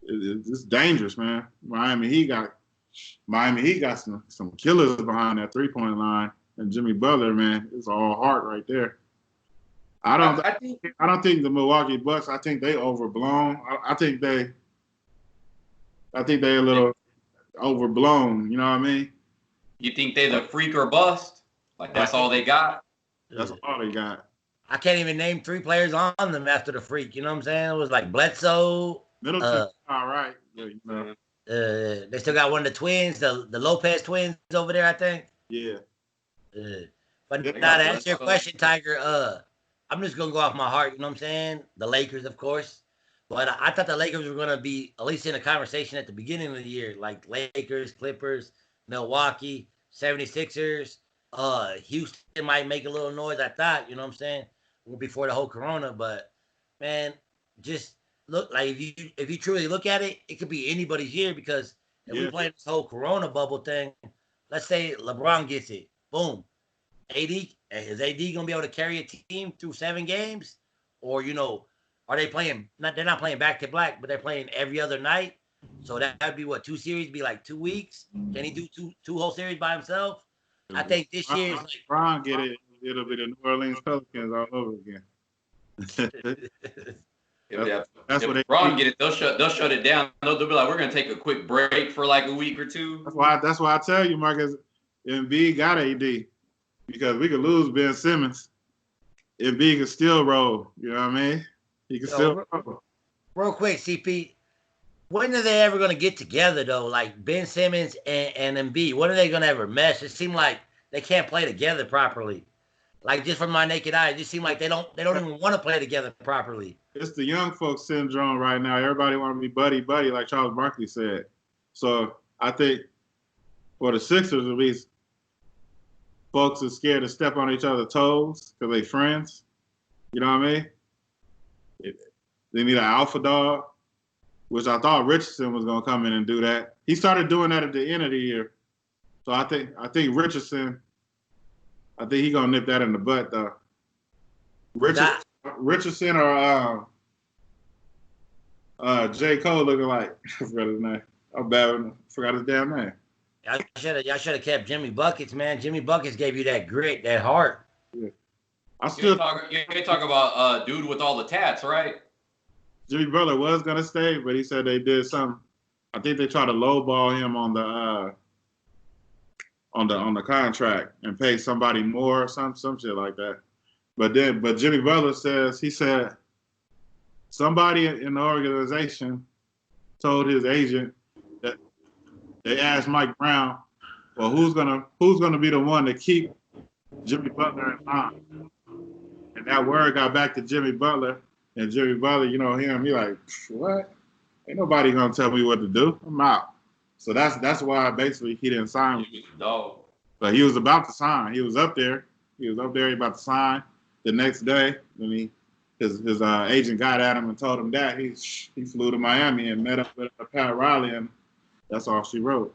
it's dangerous, man. Miami Heat got some killers behind that 3-point line, and Jimmy Butler, man, it's all heart right there. I don't think the Milwaukee Bucks. I think they overblown. I think they a little overblown. You know what I mean? You think they're the freak or bust? Like that's all they got? That's all they got. I can't even name 3 players on them after the freak. You know what I'm saying? It was like Bledsoe. Middleton, all right. Yeah, you know. They still got one of the twins, the Lopez twins over there, I think. Yeah. But now to answer your question, Tiger, I'm just gonna go off my heart. You know what I'm saying? The Lakers, of course. But I thought the Lakers were gonna be at least in a conversation at the beginning of the year, like Lakers, Clippers, Milwaukee, 76ers. Houston might make a little noise. I thought, you know what I'm saying, before the whole Corona. But man, just look like if you truly look at it, it could be anybody's year because if we play this whole Corona bubble thing, let's say LeBron gets it, boom. Is AD gonna be able to carry a team through 7 games, or are they playing? They're not playing back to back, but they're playing every other night. So that'd be what 2 series, be like 2 weeks. Can he do two whole series by himself? I think this year is like LeBron get it. It'll be the New Orleans Pelicans all over again. That's what LeBron get it. They'll shut it down. They'll be like, we're gonna take a quick break for like a week or 2. That's why I tell you, Marcus, Embiid got AD because we could lose Ben Simmons. Embiid can still roll. You know what I mean? He can still roll. Real quick, CP. When are they ever going to get together, though? Like Ben Simmons and Embiid, when are they going to ever mesh? It seems like they can't play together properly. Like just from my naked eye, it just seems like they don't even want to play together properly. It's the young folks syndrome right now. Everybody want to be buddy, like Charles Barkley said. So I think for the Sixers, at least, folks are scared to step on each other's toes because they friends. You know what I mean? They need an alpha dog, which I thought Richardson was going to come in and do that. He started doing that at the end of the year. So I think Richardson, he's going to nip that in the butt, though. Richardson or J. Cole looking like? I forgot his name. I'm bad. Forgot his damn name. Y'all should have kept Jimmy Buckets, man. Jimmy Buckets gave you that grit, that heart. Yeah. You talk about dude with all the tats, right? Jimmy Butler was gonna stay, but he said they did something. I think they tried to lowball him on the contract and pay somebody more, some shit like that. But Jimmy Butler said somebody in the organization told his agent that they asked Mike Brown, well, who's gonna be the one to keep Jimmy Butler in line? And that word got back to Jimmy Butler, and Jimmy Butler, you know him, he like, what? Ain't nobody gonna tell me what to do. I'm out. So that's why basically he didn't sign. No. But he was about to sign. He was up there. He about to sign. The next day, when his agent got at him and told him that, he flew to Miami and met up with Pat Riley, and that's all she wrote.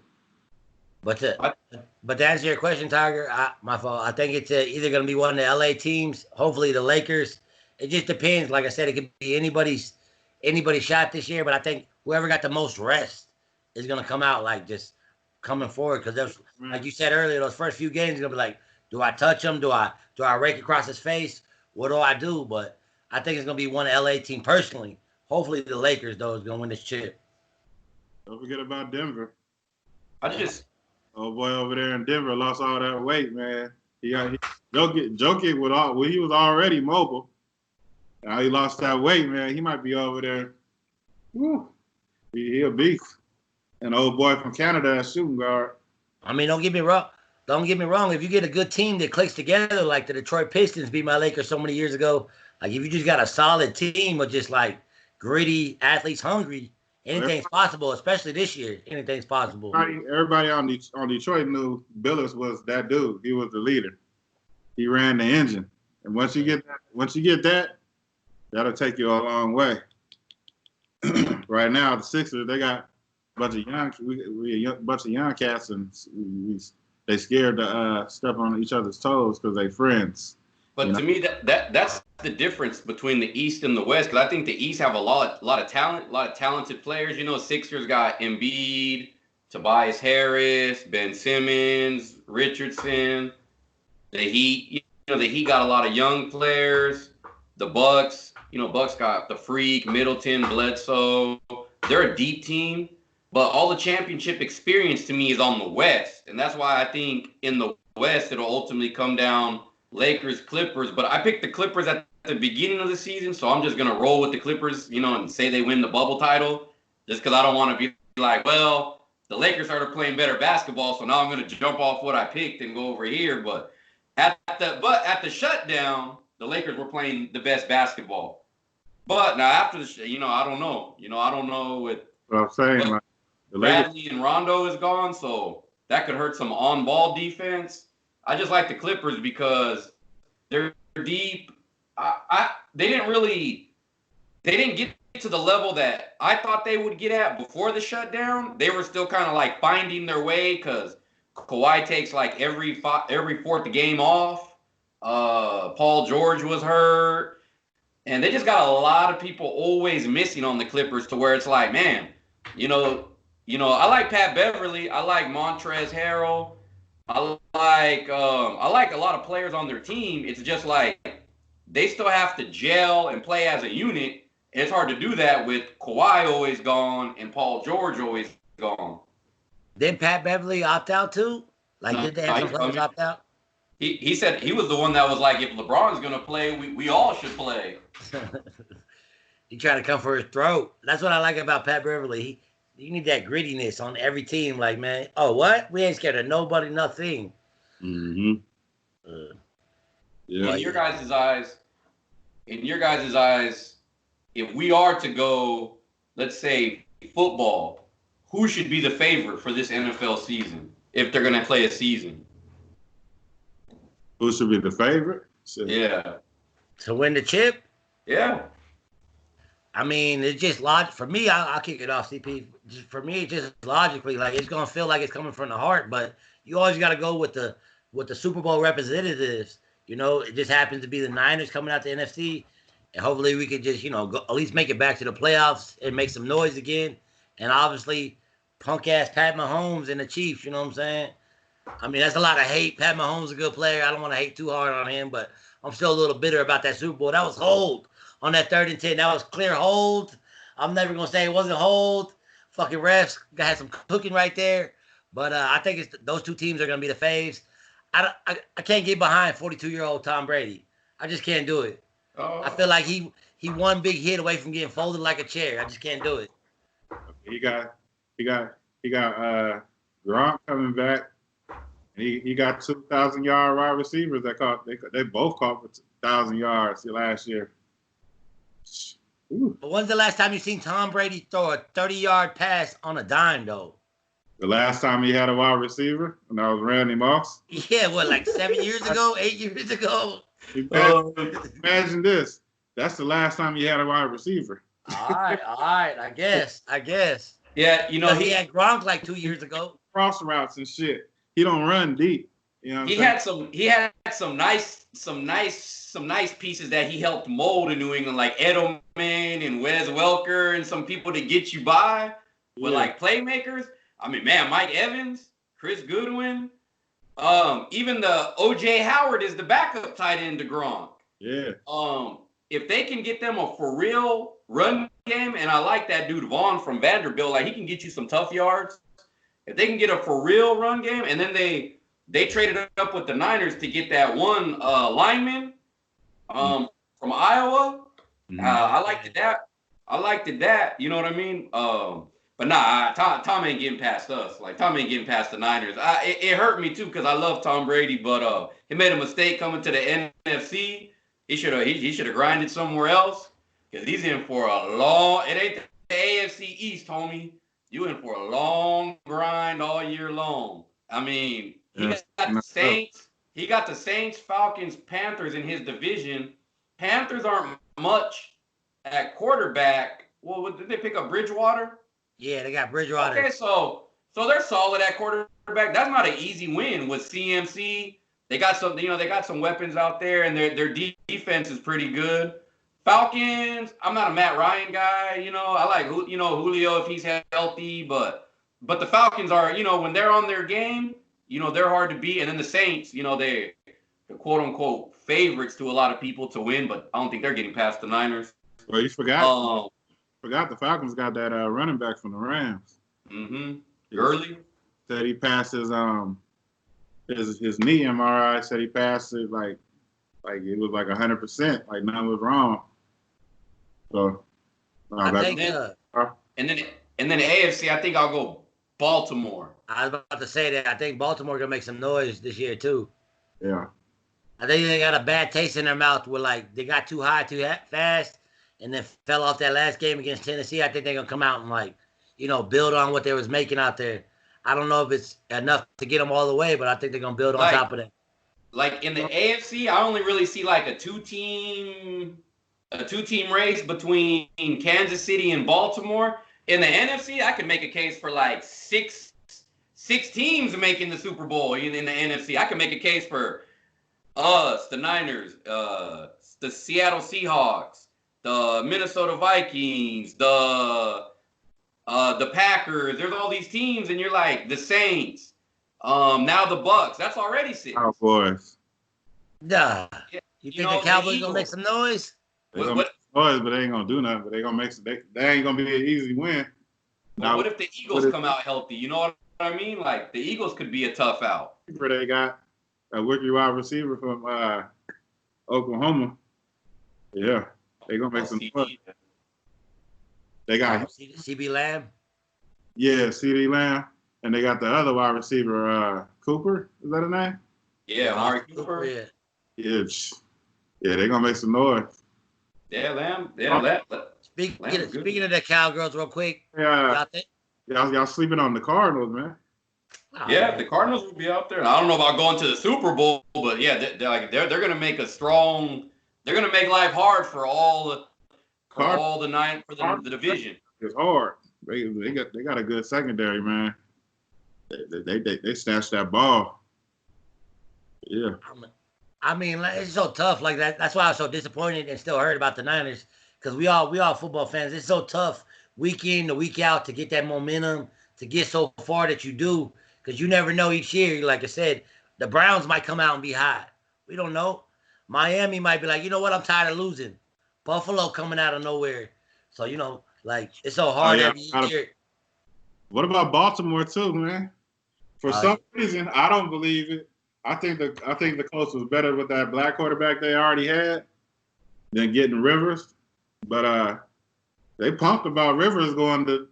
But to answer your question, Tiger, my fault. I think it's either going to be one of the LA teams, hopefully the Lakers. It just depends. Like I said, it could be anybody's shot this year, but I think whoever got the most rest is going to come out like just coming forward, because like you said earlier, those first few games are going to be like, do I touch him? Do I rake across his face? What do I do? But I think it's going to be one LA team personally. Hopefully the Lakers, though, is going to win this chip. Don't forget about Denver. Oh boy over there in Denver lost all that weight, man. Jokic he was already mobile. Now he lost that weight, man. He might be over there. Woo. He a beast. An old boy from Canada at shooting guard. I mean, don't get me wrong. If you get a good team that clicks together, like the Detroit Pistons beat my Lakers so many years ago, like if you just got a solid team of just like gritty athletes, hungry, anything's possible. Especially this year, anything's possible. Everybody on Detroit knew Billups was that dude. He was the leader. He ran the engine, and once you get that, that'll take you a long way. Right now, the Sixers, they got a bunch of young cats, and they scared to step on each other's toes because they friends. But to me, that's the difference between the East and the West, because I think the East have a lot of talent, a lot of talented players. You know, Sixers got Embiid, Tobias Harris, Ben Simmons, Richardson. The Heat got a lot of young players. The Bucks got the Freak, Middleton, Bledsoe. They're a deep team, but all the championship experience to me is on the West, and that's why I think in the West it'll ultimately come down Lakers, Clippers. But I picked the Clippers at the beginning of the season, so I'm just gonna roll with the Clippers, and say they win the bubble title, just because I don't want to be like, well, the Lakers started playing better basketball, so now I'm gonna jump off what I picked and go over here. But at the shutdown, the Lakers were playing the best basketball. But now after I don't know. I don't know with what I'm saying. Like, Bradley and Rondo is gone, so that could hurt some on-ball defense. I just like the Clippers because they're deep. They didn't get to the level that I thought they would get at before the shutdown. They were still kind of like finding their way because Kawhi takes like every fourth game off. Paul George was hurt, and they just got a lot of people always missing on the Clippers to where it's like, man, I like Pat Beverly, I like Montrezl Harrell, I like a lot of players on their team. It's just like they still have to gel and play as a unit. And it's hard to do that with Kawhi always gone and Paul George always gone. Did Pat Beverly opt out too? Did they have some players opt out? He said he was the one that was like, if LeBron's going to play, we all should play. He tried to come for his throat. That's what I like about Pat Beverly. You need that grittiness on every team. Like, man, oh, what? We ain't scared of nobody, nothing. Mm-hmm. Yeah. In your guys' eyes, if we are to go, let's say, football, who should be the favorite for this NFL season if they're going to play a season? Who should be the favorite? Yeah. To win the chip? Yeah. I mean, it's just logic. For me, I'll kick it off, CP. For me, just logically, like, it's going to feel like it's coming from the heart, but you always got to go with the Super Bowl representatives. It just happens to be the Niners coming out the NFC. and hopefully we could just go, at least make it back to the playoffs and make some noise again. And obviously, punk ass Pat Mahomes and the Chiefs. You know what I'm saying? I mean, that's a lot of hate. Pat Mahomes is a good player. I don't want to hate too hard on him, but I'm still a little bitter about that Super Bowl. That was hold on that 3rd and 10. That was clear hold. I'm never gonna say it wasn't hold. Fucking refs had some cooking right there. But I think those two teams are gonna be the faves. I can't get behind 42-year-old Tom Brady. I just can't do it. Oh. I feel like he one big hit away from getting folded like a chair. I just can't do it. He got Gronk coming back. He got 2,000-yard wide receivers they both caught for 1,000 yards last year. Ooh. But when's the last time you seen Tom Brady throw a 30-yard pass on a dime though? The last time he had a wide receiver, and that was Randy Moss. Yeah, what, like 7 years ago, 8 years ago? Imagine this. That's the last time he had a wide receiver. All right. I guess. Yeah, he had Gronk like 2 years ago. Cross routes and shit. He don't run deep. You know what he had some nice pieces that he helped mold in New England, like Edelman and Wes Welker and some people to get you by. But like playmakers, I mean, man, Mike Evans, Chris Goodwin, even the O.J. Howard is the backup tight end to Gronk. Yeah. If they can get them a for real run game, and I like that dude Vaughn from Vanderbilt, like he can get you some tough yards. If they can get a for real run game, and then they traded up with the Niners to get that one lineman from Iowa. I liked that. You know what I mean? But nah, Tom ain't getting past us. Like Tom ain't getting past the Niners. It hurt me too because I love Tom Brady, but he made a mistake coming to the NFC. He should have grinded somewhere else because he's in for a long. It ain't the AFC East, homie. You in for a long grind all year long. I mean, he got the Saints. He got the Saints, Falcons, Panthers in his division. Panthers aren't much at quarterback. Well, did they pick up Bridgewater? Yeah, they got Bridgewater. Okay, so they're solid at quarterback. That's not an easy win with CMC. They got some weapons out there, and their defense is pretty good. Falcons, I'm not a Matt Ryan guy. I like Julio if he's healthy, but the Falcons are, when they're on their game, they're hard to beat. And then the Saints, they're quote unquote favorites to a lot of people to win, but I don't think they're getting past the Niners. Well, you forgot the Falcons got that running back from the Rams. Gurley said he passed his knee MRI. Said he passed it like it was like 100%, like nothing was wrong. So, and then AFC, I think I'll go Baltimore. I was about to say that I think Baltimore gonna make some noise this year too. Yeah. I think they got a bad taste in their mouth where like they got too high too fast and then fell off that last game against Tennessee. I think they're gonna come out and build on what they was making out there. I don't know if it's enough to get them all the way, but I think they're gonna build on top of that. Like in the AFC, I only really see like a two-team race between Kansas City and Baltimore. In the NFC, I can make a case for like six teams making the Super Bowl in the NFC. I can make a case for us, the Niners, the Seattle Seahawks, the Minnesota Vikings, the Packers. There's all these teams, and you're like the Saints. Now the Bucks. That's already 6. Cowboys. Nah. You think the Cowboys gonna make some noise? Noise, but they ain't gonna do nothing. But they gonna make some. They ain't gonna be an easy win. Now, what if the Eagles come out healthy? You know what I mean? Like the Eagles could be a tough out. They got a rookie wide receiver from Oklahoma. Yeah, they gonna make some noise. They got CeeDee Lamb. Yeah, CeeDee Lamb. And they got the other wide receiver, Cooper. Is that his name? Yeah, Amari Cooper. Yeah, they're gonna make some noise. Yeah, Lamb. Yeah, Speaking of the Cowgirls, real quick. Yeah. Y'all sleeping on the Cardinals, man. Yeah, the Cardinals will be out there. And I don't know about going to the Super Bowl, but yeah, they're gonna make a strong. They're gonna make life hard for all the division. It's hard. They got a good secondary, man. They snatched that ball. Yeah. I mean, like, it's so tough like that. That's why I was so disappointed and still hurt about the Niners because we all football fans. It's so tough week in to week out to get that momentum to get so far that you do because you never know each year. Like I said, the Browns might come out and be hot. We don't know. Miami might be like, you know what? I'm tired of losing. Buffalo coming out of nowhere. So like it's so Oh hard yeah. every year. What about Baltimore too, man? For Uh, some reason, I don't believe it. I think the Colts was better with that black quarterback they already had than getting Rivers. But they pumped about Rivers going to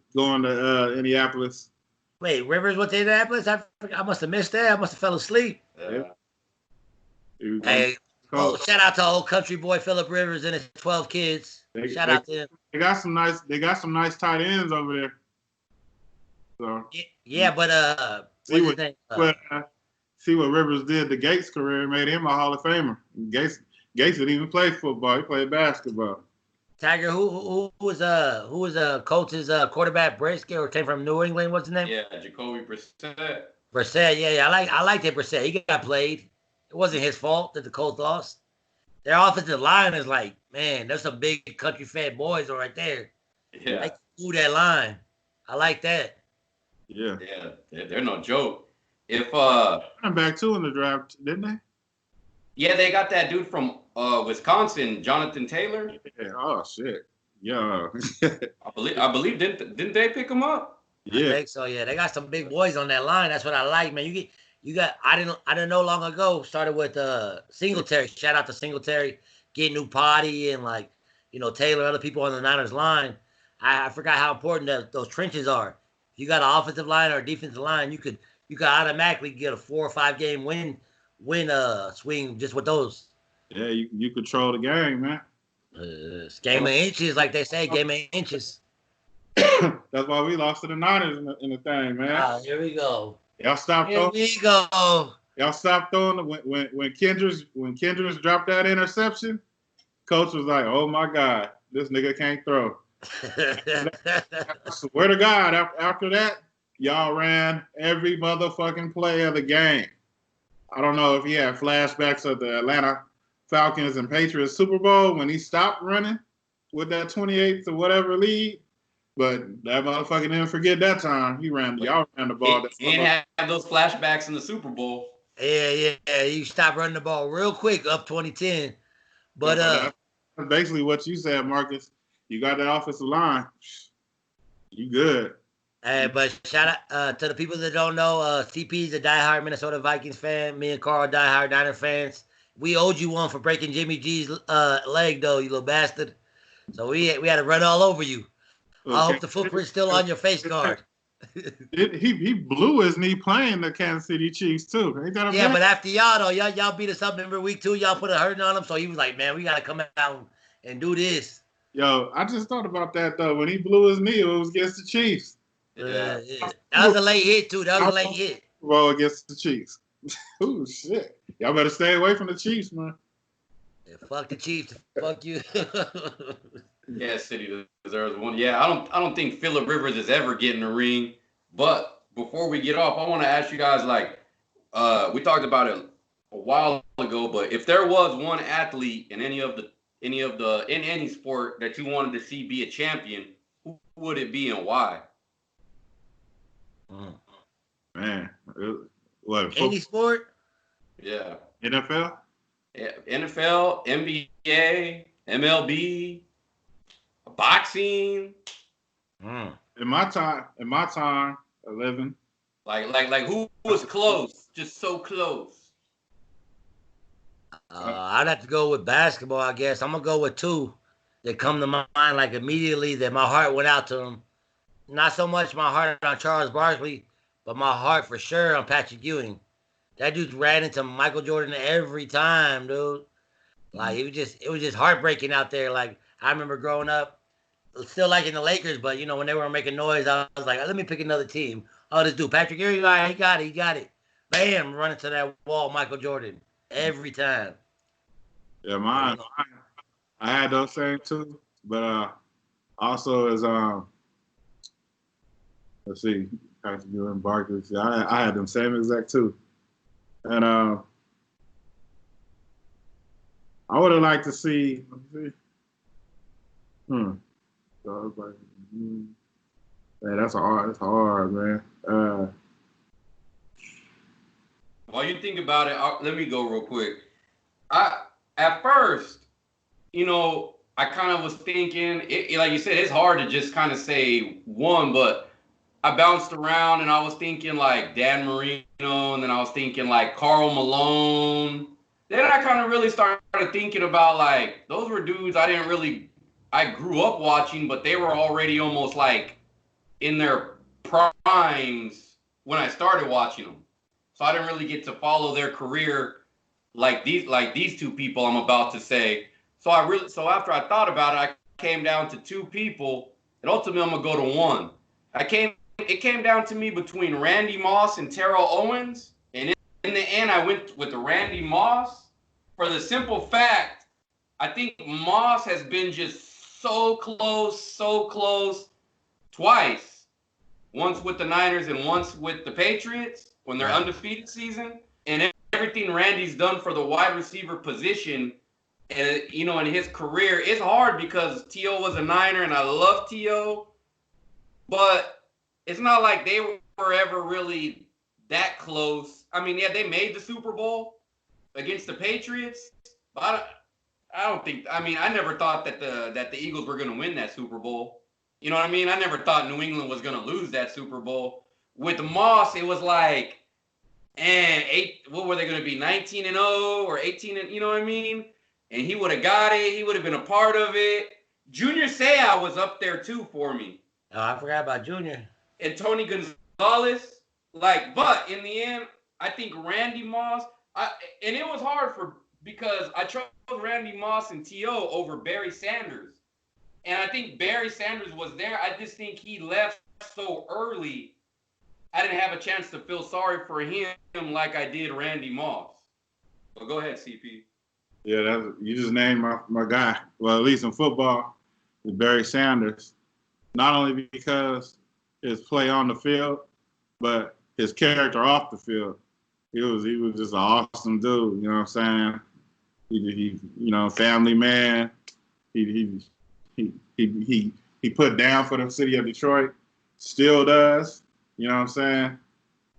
Indianapolis. Wait, Rivers went to Indianapolis? I must have missed that. I must have fell asleep. Yeah. He was going to Hey, oh, Colts. shout out to old country boy Philip Rivers and his 12 kids. They, Shout they, out to him. they got some nice tight ends over there. So Yeah, but see what's his what name? see what Rivers did to Gates' career, made him a Hall of Famer. Gates didn't even play football; he played basketball. Tiger, who was Colts' quarterback Brisket or came from New England? What's his name? Yeah, Jacoby Brissett. Brissett. Yeah. I like that Brissett. He got played. It wasn't his fault that the Colts lost. Their offensive line is like, man, there's some big country fat boys right there. Yeah, They can do that line. I like that. Yeah, yeah, they're no joke. If running back too in the draft, didn't they? yeah, they got that dude from Wisconsin, Jonathan Taylor. Yeah. Oh shit. Yeah. I believe didn't they pick him up? I Yeah. think so. Yeah, they got some big boys on that line. That's what I like, man. You got. I didn't know long ago. Started with Singletary. Shout out to Singletary, getting new potty and like Taylor, other people on the Niners line. I forgot how important those trenches are. If you got an offensive line or a defensive line, you could automatically get a 4 or 5 game win swing just with those. Yeah. You control the game, man. It's game of inches, like they say, game of inches. That's why we lost to the Niners in the thing, man. Here we go. Y'all stopped Here throwing. we go. Y'all stopped throwing when Kendricks dropped that interception. Coach was like, "Oh my God, this nigga can't throw." I swear to God, after that, y'all ran every motherfucking play of the game. I don't know if he had flashbacks of the Atlanta Falcons and Patriots Super Bowl when he stopped running with that 28 to whatever lead. But that motherfucker didn't forget that time. Y'all ran the ball. He didn't have those flashbacks in the Super Bowl. Yeah. You stop running the ball real quick, up 2010. But that's basically what you said, Marcus. You got that offensive line. You good. but shout out to the people that don't know, CP's a diehard Minnesota Vikings fan. Me and Carl diehard Niner fans. We owed you one for breaking Jimmy G's leg, though, you little bastard. So we had to run all over you. Okay. I hope the footprint's still on your face guard. He blew his knee playing the Kansas City Chiefs too. Ain't that a Yeah, but after y'all though, y'all beat us up every week too. Y'all put a hurting on him, so he was like, "Man, we gotta come out and do this." Yo, I just thought about that though. When he blew his knee, it was against the Chiefs. Yeah. That was a late hit too. That was a late hit. Well, against the Chiefs. Oh shit! Y'all better stay away from the Chiefs, man. Yeah, fuck the Chiefs. Fuck you. Yeah, City deserves one. Yeah, I don't think Phillip Rivers is ever getting a ring. But before we get off, I want to ask you guys, like, we talked about it a while ago, but if there was one athlete in any sport that you wanted to see be a champion, who would it be and why? Man, what? Any sport? Yeah. NFL? Yeah, NFL, NBA, MLB, boxing. In my time, 11. Like who was close? Just so close. I'd have to go with basketball, I guess. I'm gonna go with two that come to mind like immediately that my heart went out to them. Not so much my heart on Charles Barkley, but my heart for sure on Patrick Ewing. That dude ran into Michael Jordan every time, dude. Like it was just heartbreaking out there. Like I remember growing up, still liking the Lakers, but when they were making noise, I was like, let me pick another team. Oh, this dude, Patrick Ewing, he got it. Bam, running to that wall, Michael Jordan. Every time. Yeah, mine. I had those same two, but also as let's see, Patrick Ewing, Barkley. I had them same exact two, and I would have liked to see. Let me see. So I was like, man, that's hard, man. While you think about it, let me go real quick. At first, I kind of was thinking, like you said, it's hard to just kind of say one, but I bounced around and I was thinking like Dan Marino, and then I was thinking like Karl Malone. Then I kind of really started thinking about like those were dudes I grew up watching, but they were already almost like in their primes when I started watching them. So I didn't really get to follow their career like these two people I'm about to say. So after I thought about it, I came down to two people, and ultimately I'm gonna go to one. It came down to me between Randy Moss and Terrell Owens, and in the end I went with Randy Moss for the simple fact I think Moss has been just so close twice. Once with the Niners and once with the Patriots when they're undefeated season. And everything Randy's done for the wide receiver position, and in his career, it's hard because T.O. was a Niner and I love T.O. But it's not like they were ever really that close. I mean, yeah, they made the Super Bowl against the Patriots, but I don't think. I mean, I never thought that the Eagles were going to win that Super Bowl. You know what I mean? I never thought New England was going to lose that Super Bowl. With Moss, it was like, what were they going to be, 19-0 or 18? You know what I mean? And he would have got it. He would have been a part of it. Junior Seau was up there too for me. Oh, I forgot about Junior. And Tony Gonzalez. But in the end, I think Randy Moss. And it was hard because I chose Randy Moss and T.O. over Barry Sanders. And I think Barry Sanders was there. I just think he left so early. I didn't have a chance to feel sorry for him like I did Randy Moss. But go ahead, CP. Yeah, you just named my guy. Well, at least in football, is Barry Sanders. Not only because his play on the field, but his character off the field. He was just an awesome dude. You know what I'm saying? He family man. He put down for the city of Detroit. Still does. You know what I'm saying?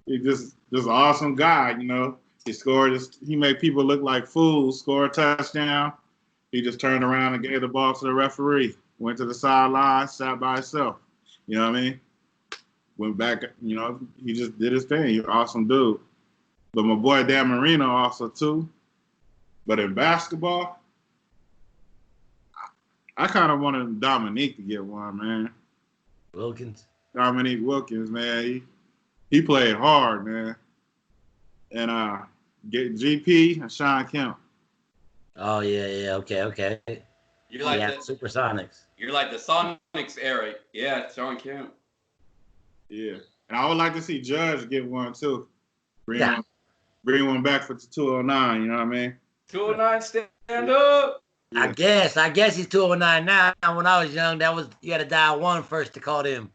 He's just an awesome guy. He made people look like fools. Scored a touchdown. He just turned around and gave the ball to the referee. Went to the sideline, sat by himself. You know what I mean? Went back. He just did his thing. He's an awesome dude. But my boy Dan Marino also too. But in basketball, I kind of wanted Dominique to get one, man. Dominique Wilkins, man. He played hard, man. And get GP and Sean Kemp. Oh yeah, okay. You're like the Supersonics. You're like the Sonics era. Yeah, Sean Kemp. Yeah. And I would like to see Judge get one too. Bring one back for 209, you know what I mean? 209 stand up. Yeah. I guess he's 209 now. When I was young, you had to dial 1 first to call him.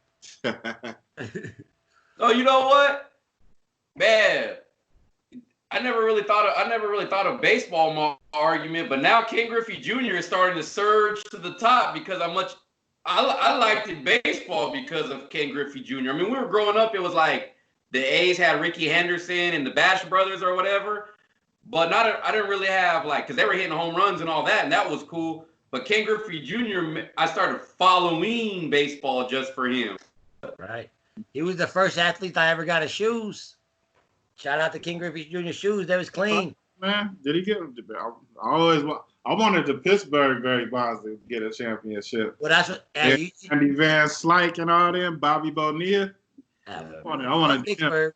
Oh, you know what? Man, I never really thought of baseball argument, but now Ken Griffey Jr. is starting to surge to the top because I liked baseball because of Ken Griffey Jr. I mean, we were growing up, it was like the A's had Ricky Henderson and the Bash Brothers or whatever, but I didn't really have because they were hitting home runs and all that, and that was cool. But Ken Griffey Jr., I started following baseball just for him. Right. He was the first athlete I ever got his shoes. Shout out to King Griffey Jr. shoes. They was clean. Man, did he get them? I wanted the Pittsburgh Barry Bonds to get a championship. Well, that's what. Andy Van Slyke and all them, Bobby Bonilla. I wanted Pittsburgh.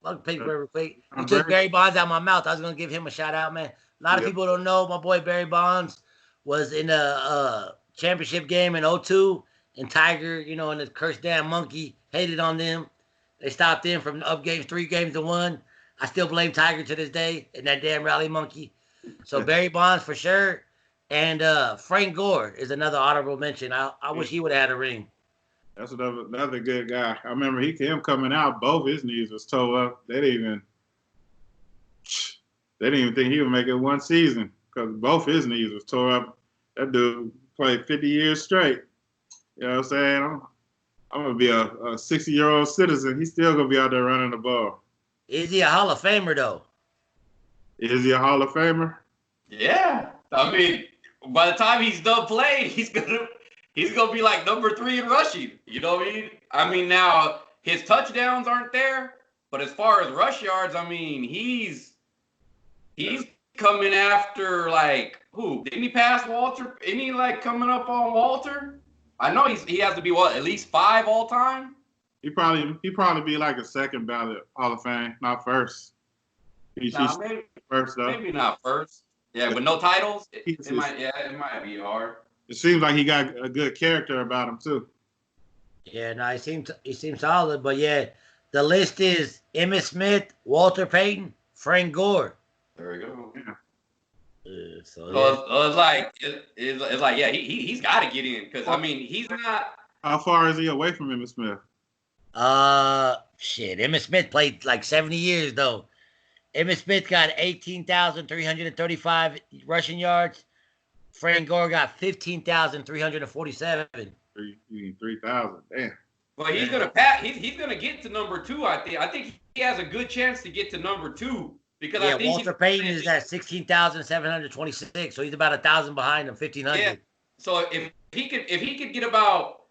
Look, Pittsburgh. You I'm took Barry Bonds out of my mouth. I was gonna give him a shout out, man. A lot of people don't know my boy Barry Bonds was in a championship game in 2002, and Tiger, and the cursed damn monkey hated on them. They stopped them from up games 3-1. I still blame Tiger to this day and that damn rally monkey. So Barry Bonds for sure. And Frank Gore is another honorable mention. I wish he would have had a ring. That's another good guy. I remember him coming out, both his knees was toe up. They didn't even think he would make it one season. because both his knees was tore up. That dude played 50 years straight. You know what I'm saying? I'm gonna be a 60-year-old citizen. He's still gonna be out there running the ball. Is he a Hall of Famer though? Is he a Hall of Famer? Yeah. I mean, by the time he's done playing, he's gonna be like number 3 in rushing. You know what I mean? I mean, now his touchdowns aren't there, but as far as rush yards, I mean, he's coming after like who? Didn't he pass Walter? Isn't he like coming up on Walter? I know he has to be at least 5 all time. He probably be like a second ballot Hall of Fame, not first. He's Maybe first though. Maybe not first. Yeah, with no titles, it might be hard. It seems like he got a good character about him too. Yeah, no, he seems solid, but yeah, the list is Emmitt Smith, Walter Payton, Frank Gore. There we go. Yeah. So it's like yeah, he's got to get in because I mean he's not. How far is he away from Emmitt Smith? Shit, Emmitt Smith played like 70 years though. Emmitt Smith got 18,335 rushing yards. Frank Gore got 15,347. 3,000. Damn. But he's gonna pass. He's gonna get to number 2. I think he has a good chance to get to number 2 because I think Walter Payton is at 16,726, so he's about 1,000 behind him, 1,500. Yeah. So if he could get about,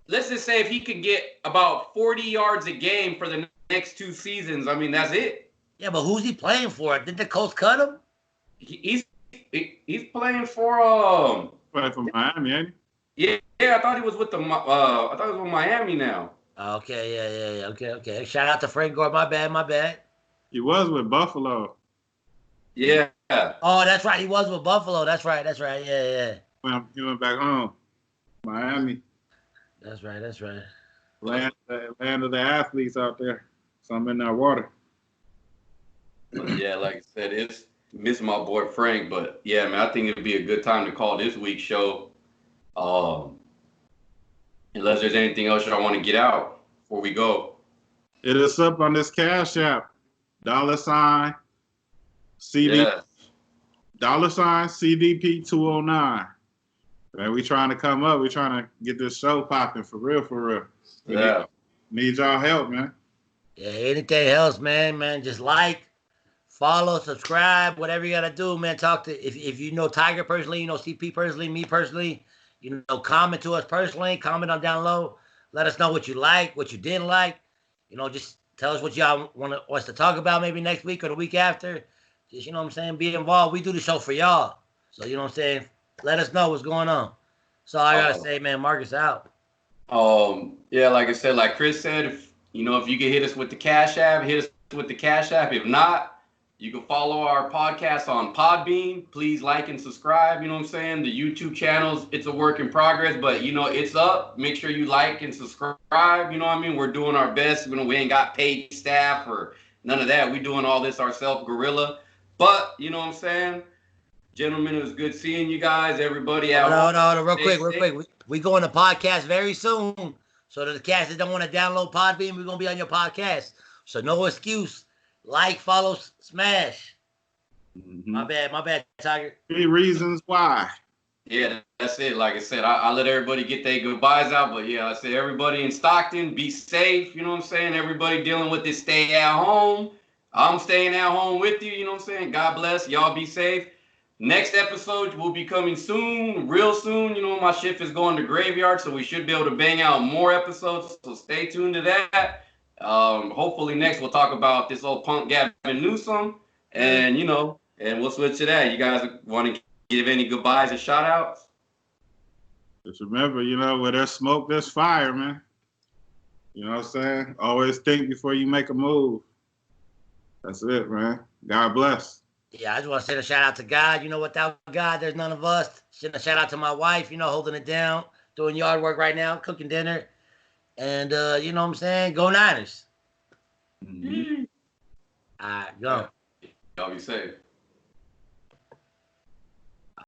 let's just say if he could get about 40 yards a game for the next 2 seasons, I mean that's it. Yeah, but who's he playing for? Did the Colts cut him? He's playing for Playing for Miami, ain't he? Yeah. I thought he was with I thought he was with Miami now. Okay, yeah. Okay. Shout out to Frank Gore. My bad. He was with Buffalo. Yeah. Oh, that's right. He was with Buffalo. That's right. Yeah. He went back home. Miami. That's right. Land of the athletes out there. Some in that water. Yeah, like I said, it's miss my boy Frank, but yeah, man, I think it'd be a good time to call this week's show. Unless there's anything else I want to get out before we go. It is up on this Cash App. $ CD. Yeah. $CDP 209. Man, we trying to come up. We trying to get this show popping for real. Yeah. Need y'all help, man. Yeah, anything else, man, just like, follow, subscribe, whatever you gotta do, man. Talk to if you know Tiger personally, you know CP personally, me personally, you know, comment to us personally, comment on down low. Let us know what you like, what you didn't like. You know, just tell us what y'all want us to talk about maybe next week or the week after. Just, you know what I'm saying, be involved. We do the show for y'all. So, you know what I'm saying? Let us know what's going on. So I gotta say, man, Marcus out. Yeah, like I said, like Chris said, if you can hit us with the Cash App, hit us with the Cash App. If not, you can follow our podcast on Podbean. Please like and subscribe. You know what I'm saying? The YouTube channels, it's a work in progress, but it's up. Make sure you like and subscribe. You know what I mean? We're doing our best. We ain't got paid staff or none of that. We doing all this ourselves, guerrilla. But you know what I'm saying? Gentlemen, it was good seeing you guys. Everybody out. No, real quick. We going to podcast very soon. So the cats that don't want to download Podbean, we're gonna be on your podcast. So no excuse. Like, follow, smash. Mm-hmm. My bad, Tiger. 3 reasons why. Yeah, that's it. Like I said, I let everybody get their goodbyes out. But yeah, I said everybody in Stockton, be safe. You know what I'm saying? Everybody dealing with this stay at home. I'm staying at home with you. You know what I'm saying? God bless. Y'all be safe. Next episode will be coming soon, real soon. You know, my shift is going to graveyard, so we should be able to bang out more episodes. So stay tuned to that. Hopefully next we'll talk about this old punk Gavin Newsom, and and we'll switch to that. You guys want to give any goodbyes and shout outs? Just remember, where there's smoke, there's fire, man. You know what I'm saying? Always think before you make a move. That's it, man. God bless. Yeah, I just want to send a shout out to God. Without God, there's none of us. Send a shout out to my wife, holding it down, doing yard work right now, cooking dinner. And, you know what I'm saying? Go Niners. Mm-hmm. All right, go. Y'all be safe.